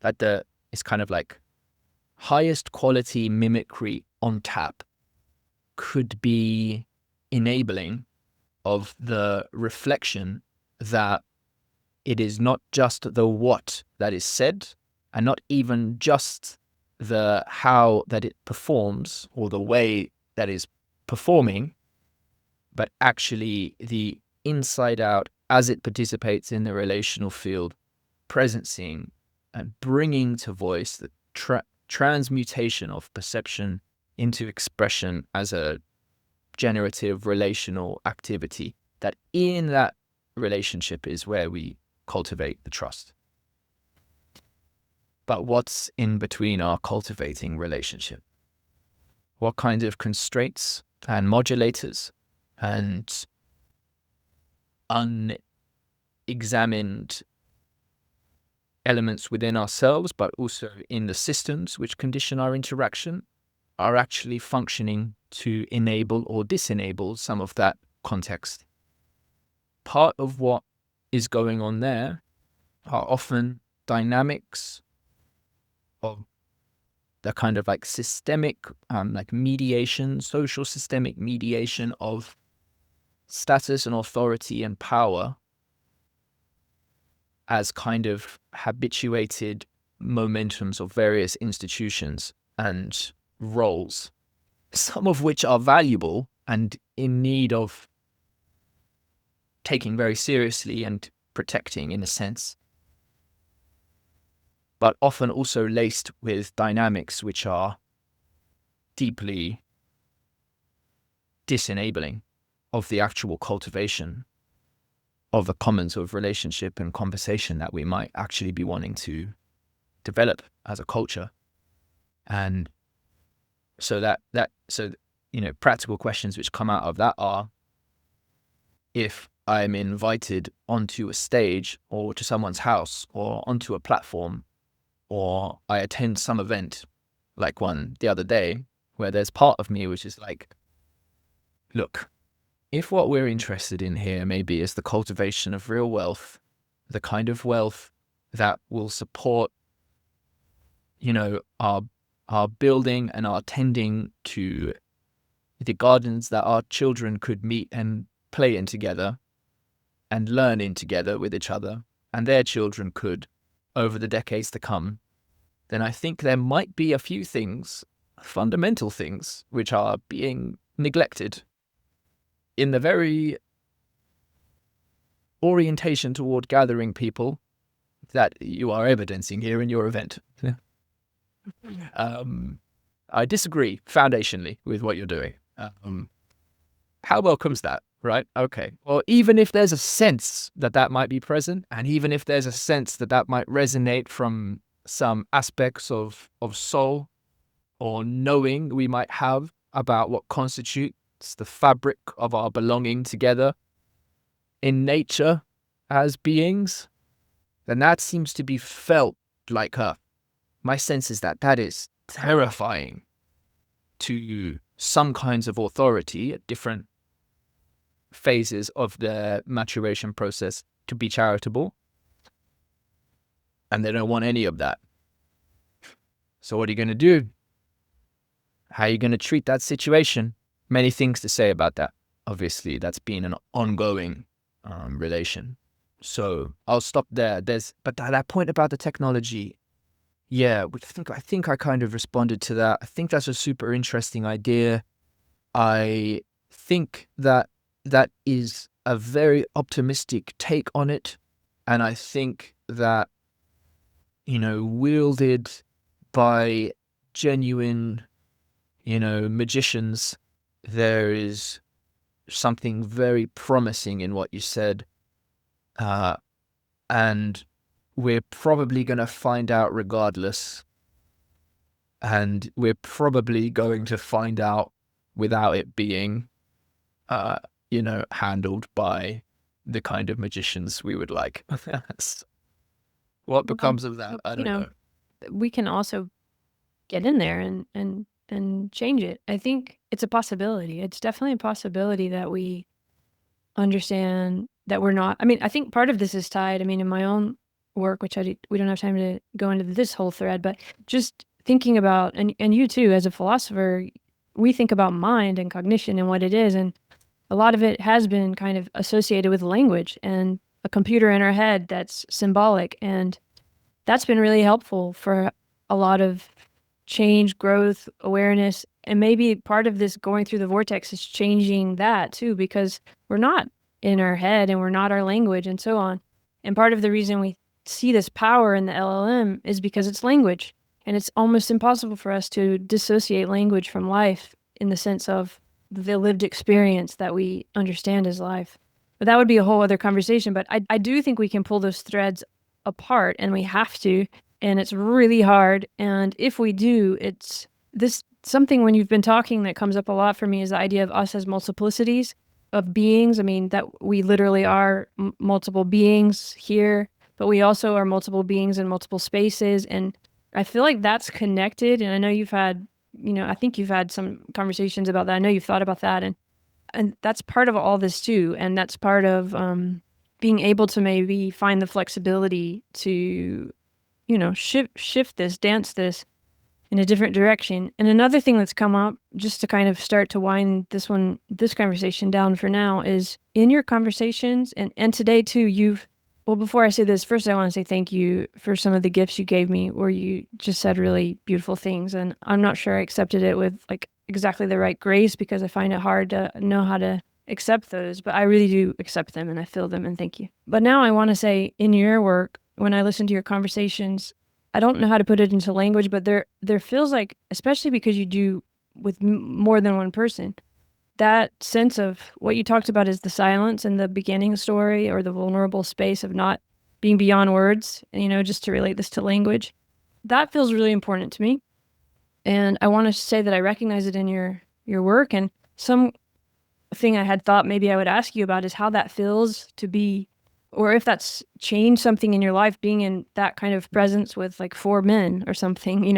that it's kind of like highest quality mimicry on tap could be enabling of the reflection that it is not just the what that is said, and not even just the how that it performs or the way that is performing, but actually the inside out as it participates in the relational field, presencing and bringing to voice the transmutation of perception into expression as a generative relational activity, that in that relationship is where we cultivate the trust. But what's in between our cultivating relationship? What kind of constraints and modulators and unexamined elements within ourselves, but also in the systems which condition our interaction, are actually functioning to enable or disenable some of that context? Part of what is going on there are often dynamics of the kind of like systemic, like mediation, social systemic mediation of status and authority and power as kind of habituated momentums of various institutions and roles, some of which are valuable and in need of taking very seriously and protecting in a sense, but often also laced with dynamics which are deeply disenabling of the actual cultivation of the commons of relationship and conversation that we might actually be wanting to develop as a culture. And so practical questions which come out of that are, if I'm invited onto a stage or to someone's house or onto a platform, or I attend some event like one the other day, where there's part of me which is like, look, if what we're interested in here maybe is the cultivation of real wealth, the kind of wealth that will support, our building and our tending to the gardens that our children could meet and play in together and learn in together with each other, and their children could over the decades to come, then I think there might be a few things, fundamental things, which are being neglected in the very orientation toward gathering people that you are evidencing here in your event. Yeah. I disagree foundationally with what you're doing. How well comes that, right? Okay. Well, even if there's a sense that that might be present, and even if there's a sense that that might resonate from some aspects of soul or knowing we might have about what constitutes the fabric of our belonging together in nature as beings, then that seems to be felt like my sense is that that is terrifying to some kinds of authority at different phases of the maturation process to be charitable, and they don't want any of that. So what are you going to do? How are you going to treat that situation? Many things to say about that. Obviously, that's been an ongoing relation. So I'll stop there. But that point about the technology, yeah, I think I kind of responded to that. I think that's a super interesting idea. I think that is a very optimistic take on it. And I think that, wielded by genuine, magicians, there is something very promising in what you said. And we're probably going to find out regardless. And we're probably going to find out without it being, handled by the kind of magicians we would like. What Well, becomes of that? I you don't know, know. we can also get in there and change it. I think it's a possibility. It's definitely a possibility that we understand that we're not. I mean, I think part of this is tied. I mean, in my own work, which we don't have time to go into this whole thread, but just thinking about, and you too, as a philosopher, we think about mind and cognition and what it is, and a lot of it has been kind of associated with language and a computer in our head that's symbolic, and that's been really helpful for a lot of change, growth, awareness. And maybe part of this going through the vortex is changing that too, because we're not in our head and we're not our language and so on. And part of the reason we see this power in the LLM is because it's language. And it's almost impossible for us to dissociate language from life in the sense of the lived experience that we understand as life. But that would be a whole other conversation. But I do think we can pull those threads apart, and we have to, and it's really hard. And if we do, it's this something when you've been talking that comes up a lot for me is the idea of us as multiplicities of beings. I mean, that we literally are multiple beings here, but we also are multiple beings in multiple spaces. And I feel like that's connected. And I know you've had, I think you've had some conversations about that. I know you've thought about that. And that's part of all this too. And that's part of being able to maybe find the flexibility to, shift this, dance this in a different direction. And another thing that's come up, just to kind of start to wind this conversation down for now, is in your conversations and today too, well, before I say this, first I want to say thank you for some of the gifts you gave me where you just said really beautiful things. And I'm not sure I accepted it with like exactly the right grace because I find it hard to know how to accept those, but I really do accept them and I feel them and thank you. But now I want to say in your work, when I listen to your conversations, I don't know how to put it into language, but there feels like, especially because you do with more than one person, that sense of what you talked about is the silence in the beginning story or the vulnerable space of not being beyond words, just to relate this to language. That feels really important to me. And I want to say that I recognize it in your work. And some thing I had thought maybe I would ask you about is how that feels to be, or if that's changed something in your life, being in that kind of presence with like 4 men or something,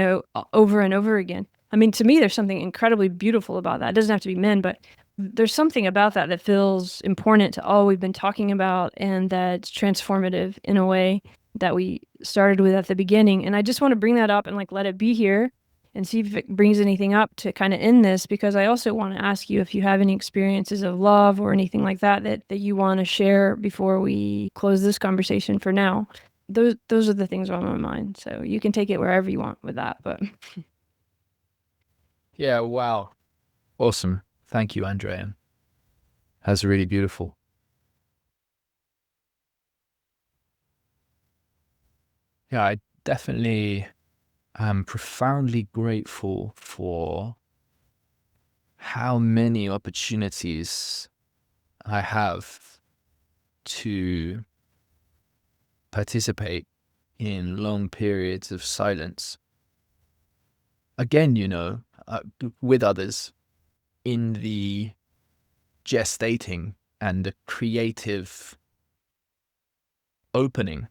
over and over again. I mean, to me, there's something incredibly beautiful about that. It doesn't have to be men, but there's something about that that feels important to all we've been talking about and that's transformative in a way that we started with at the beginning. And I just want to bring that up and like let it be here and see if it brings anything up to kind of end this, because I also want to ask you if you have any experiences of love or anything like that that you want to share before we close this conversation for now. Those are the things on my mind. So you can take it wherever you want with that. But Yeah, wow. Awesome. Thank you, Andrea. That's really beautiful. Yeah, I definitely am profoundly grateful for how many opportunities I have to participate in long periods of silence. Again, with others in the gestating and the creative opening,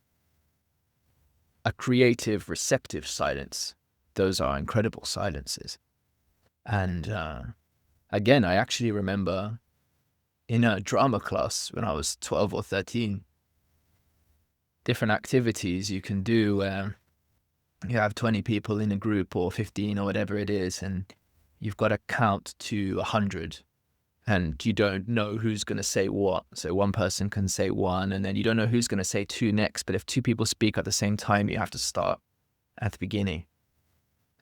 a creative, receptive silence. Those are incredible silences. And again, I actually remember in a drama class when I was 12 or 13, different activities you can do where you have 20 people in a group or 15 or whatever it is, and you've got to count to 100 and you don't know who's going to say what. So one person can say one and then you don't know who's going to say two next. But if two people speak at the same time, you have to start at the beginning.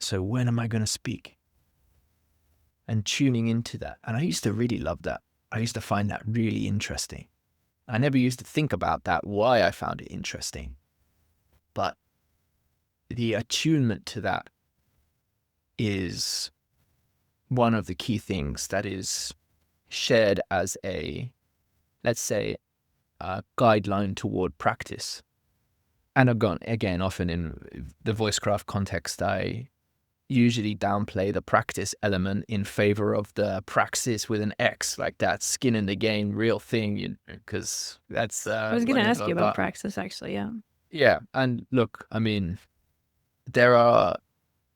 So when am I going to speak? And tuning into that. And I used to really love that. I used to find that really interesting. I never used to think about that, why I found it interesting. But the attunement to that is one of the key things that is shared as a, let's say, a guideline toward practice. And again, often in the Voicecraft context, I usually downplay the practice element in favor of the praxis with an X, like that skin in the game, real thing, because that's I was gonna ask whatever. you about But praxis, actually. Yeah. yeah, and look, I mean, there are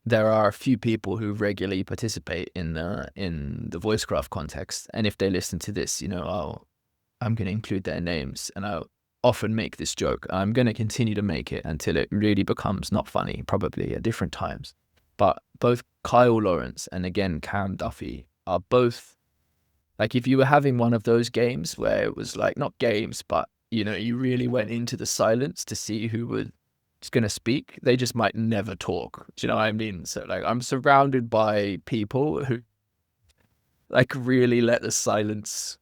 a few people who regularly participate in the Voicecraft context, and if they listen to this, I'm going to include their names, and I'll often make this joke. I'm going to continue to make it until it really becomes not funny, probably at different times. But both Kyle Lawrence and again Cam Duffy are both like, if you were having one of those games where it was like not games, but you really went into the silence to see who was going to speak, they just might never talk. Do you know what I mean? So like, I'm surrounded by people who like really let the silence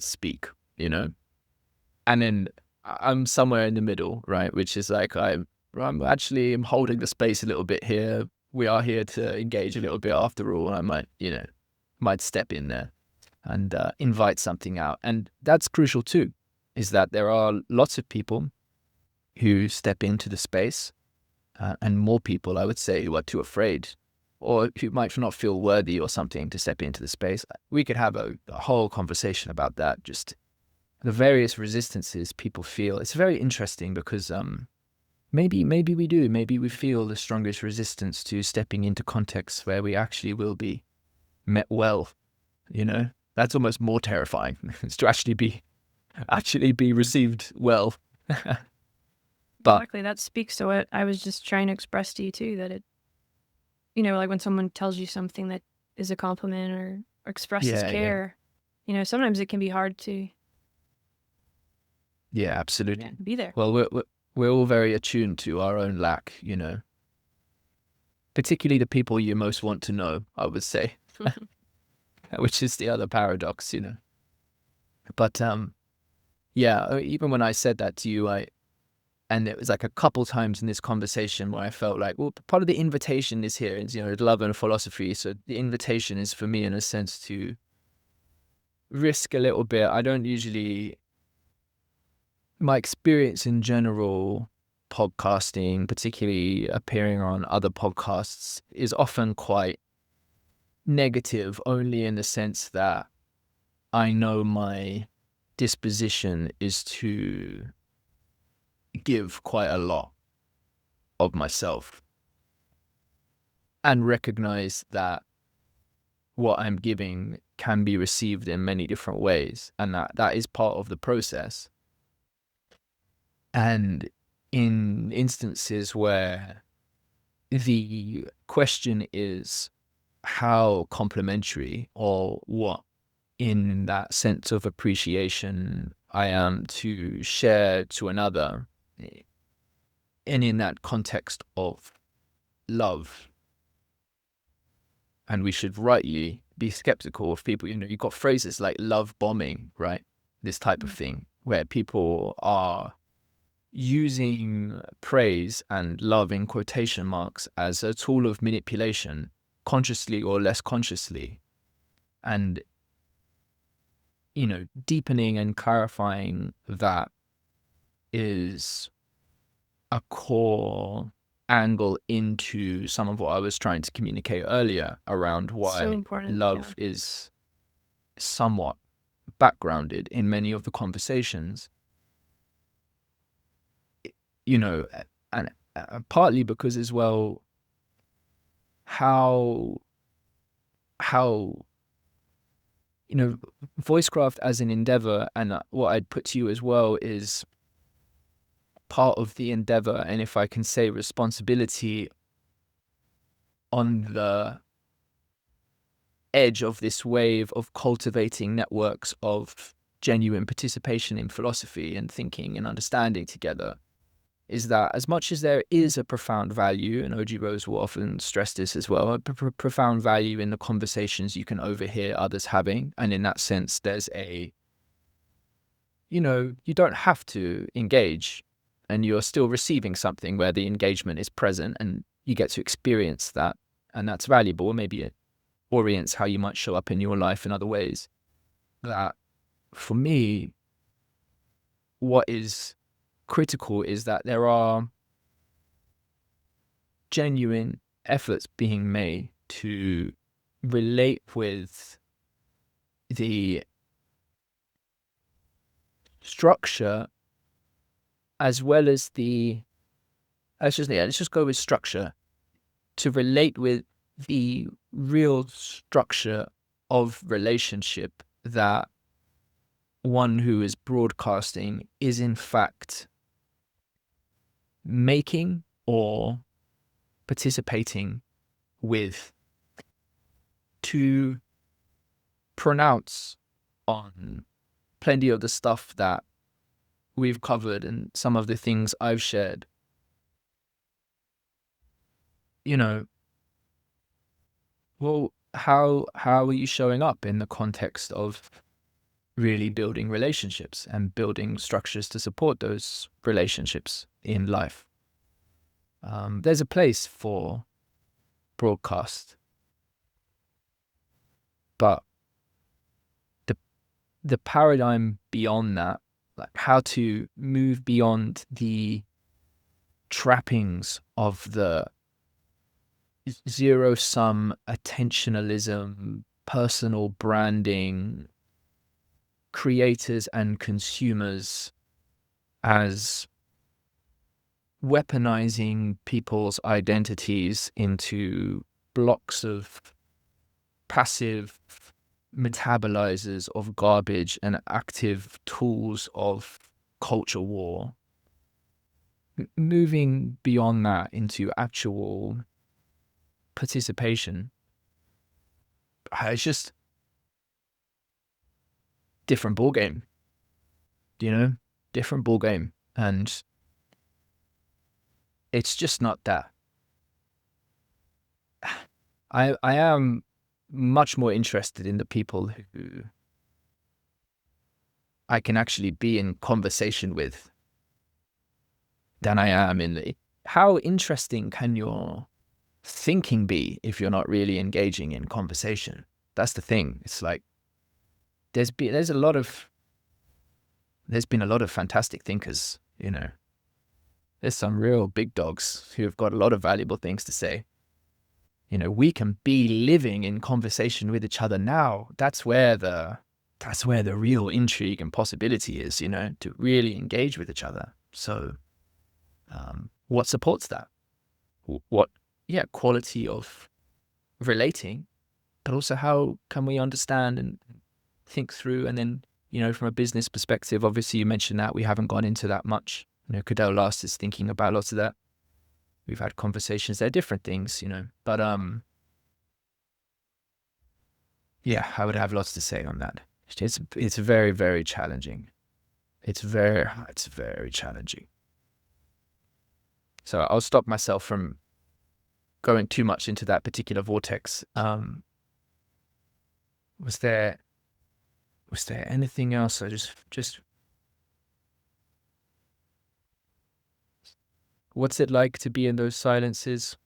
speak, and then I'm somewhere in the middle, right? Which is like, I'm holding the space a little bit here. We are here to engage a little bit after all. I might step in there and invite something out. And that's crucial too, is that there are lots of people who step into the space, and more people, I would say, who are too afraid or who might not feel worthy or something to step into the space. We could have a whole conversation about that, just the various resistances people feel. It's very interesting because maybe we do. Maybe we feel the strongest resistance to stepping into contexts where we actually will be met well. That's almost more terrifying. Is to actually be received well. But Exactly. That speaks to what I was just trying to express to you too, that it, like when someone tells you something that is a compliment or expresses yeah, care, sometimes it can be hard to absolutely. be there. Well, we're all very attuned to our own lack, particularly the people you most want to know, I would say, which is the other paradox, But yeah, even when I said that to you, and it was like a couple times in this conversation where I felt like, well, part of the invitation is here, is love and philosophy. So the invitation is for me, in a sense, to risk a little bit. I don't usually, my experience in general, podcasting, particularly appearing on other podcasts, is often quite negative, only in the sense that I know my disposition is to give quite a lot of myself and recognize that what I'm giving can be received in many different ways, and that is part of the process. And in instances where the question is how complementary or what, in that sense of appreciation, I am to share to another, and in that context of love. And we should rightly be skeptical of people. You've got phrases like love bombing, right? This type of thing, where people are using praise and love in quotation marks as a tool of manipulation, consciously or less consciously. And, deepening and clarifying that is a core angle into some of what I was trying to communicate earlier around So why important. Yeah. love is somewhat backgrounded in many of the conversations, you know, and partly because as well, how, how, Voicecraft as an endeavor, and what I'd put to you as well is part of the endeavor, and if I can say responsibility on the edge of this wave of cultivating networks of genuine participation in philosophy and thinking and understanding together, is that as much as there is a profound value, and OG Rose will often stress this as well, a profound value in the conversations you can overhear others having. And in that sense, there's you don't have to engage, and you're still receiving something where the engagement is present and you get to experience that. And that's valuable. Maybe it orients how you might show up in your life in other ways. That, for me, what is critical is that there are genuine efforts being made to relate with the structure as well as the let's just go with structure, to relate with the real structure of relationship that one who is broadcasting is in fact making or participating with, to pronounce on plenty of the stuff that we've covered and some of the things I've shared. Well, how are you showing up in the context of really building relationships and building structures to support those relationships in life? There's a place for broadcast, but the paradigm beyond that, like how to move beyond the trappings of the zero-sum attentionalism, personal branding, creators and consumers as weaponizing people's identities into blocks of passive metabolizers of garbage and active tools of culture war. Moving beyond that into actual participation, it's just different ball game, different ball game. And it's just not that. I am much more interested in the people who I can actually be in conversation with than I am in the, how interesting can your thinking be if you're not really engaging in conversation? That's the thing. It's like there's been a lot of fantastic thinkers, There's some real big dogs who have got a lot of valuable things to say. We can be living in conversation with each other now. That's where the real intrigue and possibility is, to really engage with each other. So what supports that? What quality of relating, but also how can we understand and think through? And then, from a business perspective, obviously you mentioned that we haven't gone into that much. Cadell Last is thinking about lots of that. We've had conversations. They're different things, but I would have lots to say on that. It's very, very challenging. It's very challenging. So I'll stop myself from going too much into that particular vortex. Was there anything else? I just what's it like to be in those silences?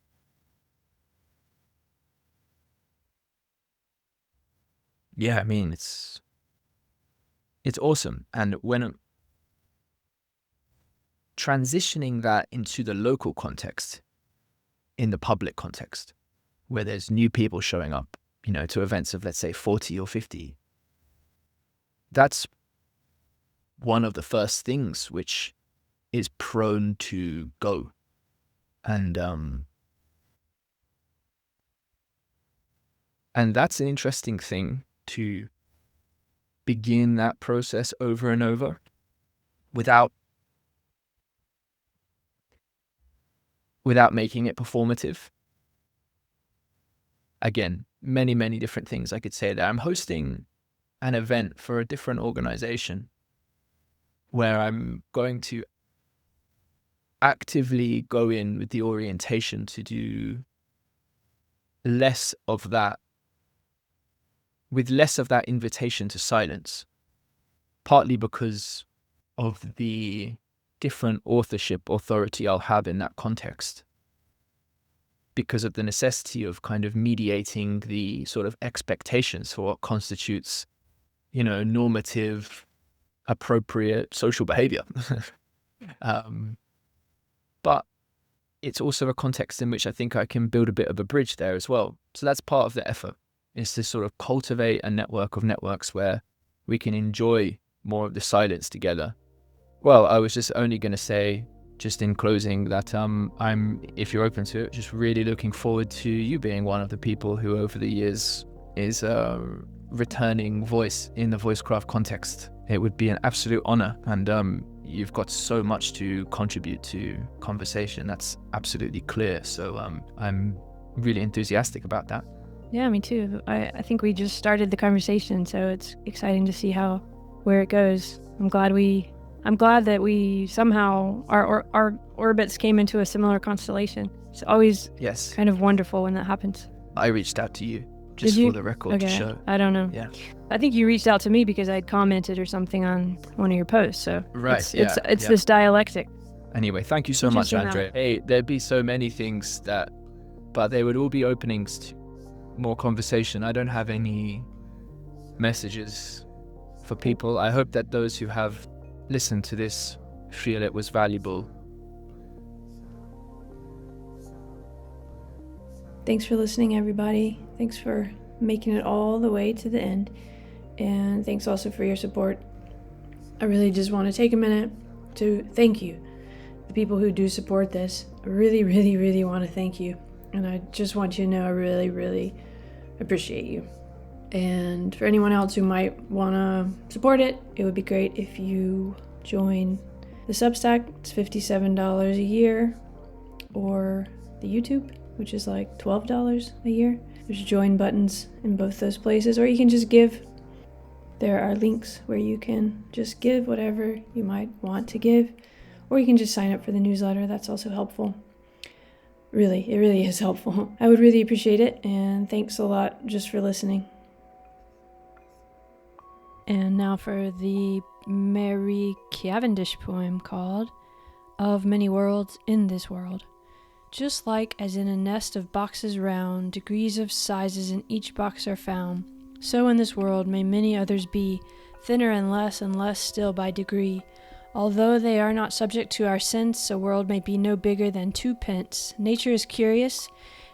Yeah, I mean, it's awesome. And when transitioning that into the local context, in the public context, where there's new people showing up, to events of, let's say, 40 or 50, that's one of the first things which is prone to go. And that's an interesting thing, to begin that process over and over without making it performative. Again, many, many different things I could say there. I'm hosting an event for a different organization where I'm going to actively go in with the orientation to do less of that, with less of that invitation to silence, partly because of the different authorship authority I'll have in that context, because of the necessity of kind of mediating the sort of expectations for what constitutes, normative, appropriate social behavior. But it's also a context in which I think I can build a bit of a bridge there as well. So that's part of the effort, is to sort of cultivate a network of networks where we can enjoy more of the silence together. Well, I was just only going to say, just in closing, that I'm, if you're open to it, just really looking forward to you being one of the people who over the years is a returning voice in the Voicecraft context. It would be an absolute honor, and you've got so much to contribute to conversation. That's absolutely clear. So I'm really enthusiastic about that. Yeah, me too. I think we just started the conversation, so it's exciting to see where it goes. I'm glad that we somehow our orbits came into a similar constellation. It's always kind of wonderful when that happens. I reached out to you just for the record to show. I don't know. Yeah. I think you reached out to me because I'd commented or something on one of your posts. So it's this dialectic. Anyway, thank you so much, Andrea. Hey, there'd be so many things but they would all be openings to more conversation. I don't have any messages for people. I hope that those who have listened to this feel it was valuable. Thanks for listening, everybody. Thanks for making it all the way to the end. And thanks also for your support. I really just want to take a minute to thank you, the people who do support this. I really, really, really want to thank you. And I just want you to know I really, really appreciate you. And for anyone else who might want to support it, it would be great if you join the Substack. It's $57 a year, or the YouTube, which is like $12 a year. There's join buttons in both those places, or you can just give. There are links where you can just give whatever you might want to give, or you can just sign up for the newsletter. That's also helpful. Really, it really is helpful. I would really appreciate it, and thanks a lot just for listening. And now for the Mary Cavendish poem called Of Many Worlds in This World. Just like as in a nest of boxes round, degrees of sizes in each box are found, so in this world may many others be, thinner and less still by degree. Although they are not subject to our sense, a world may be no bigger than 2 pence. Nature is curious,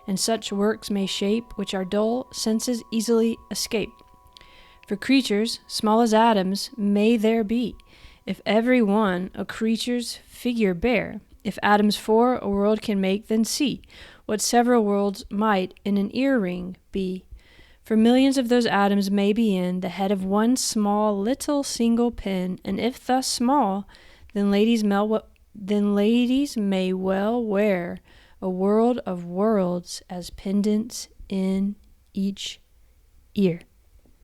and such works may shape, which our dull senses easily escape. For creatures, small as atoms, may there be, if every one a creature's figure bear. If atoms 4 a world can make, then see what several worlds might in an earring be. For millions of those atoms may be in the head of one small little single pin, and if thus small, then ladies may well wear a world of worlds as pendants in each ear.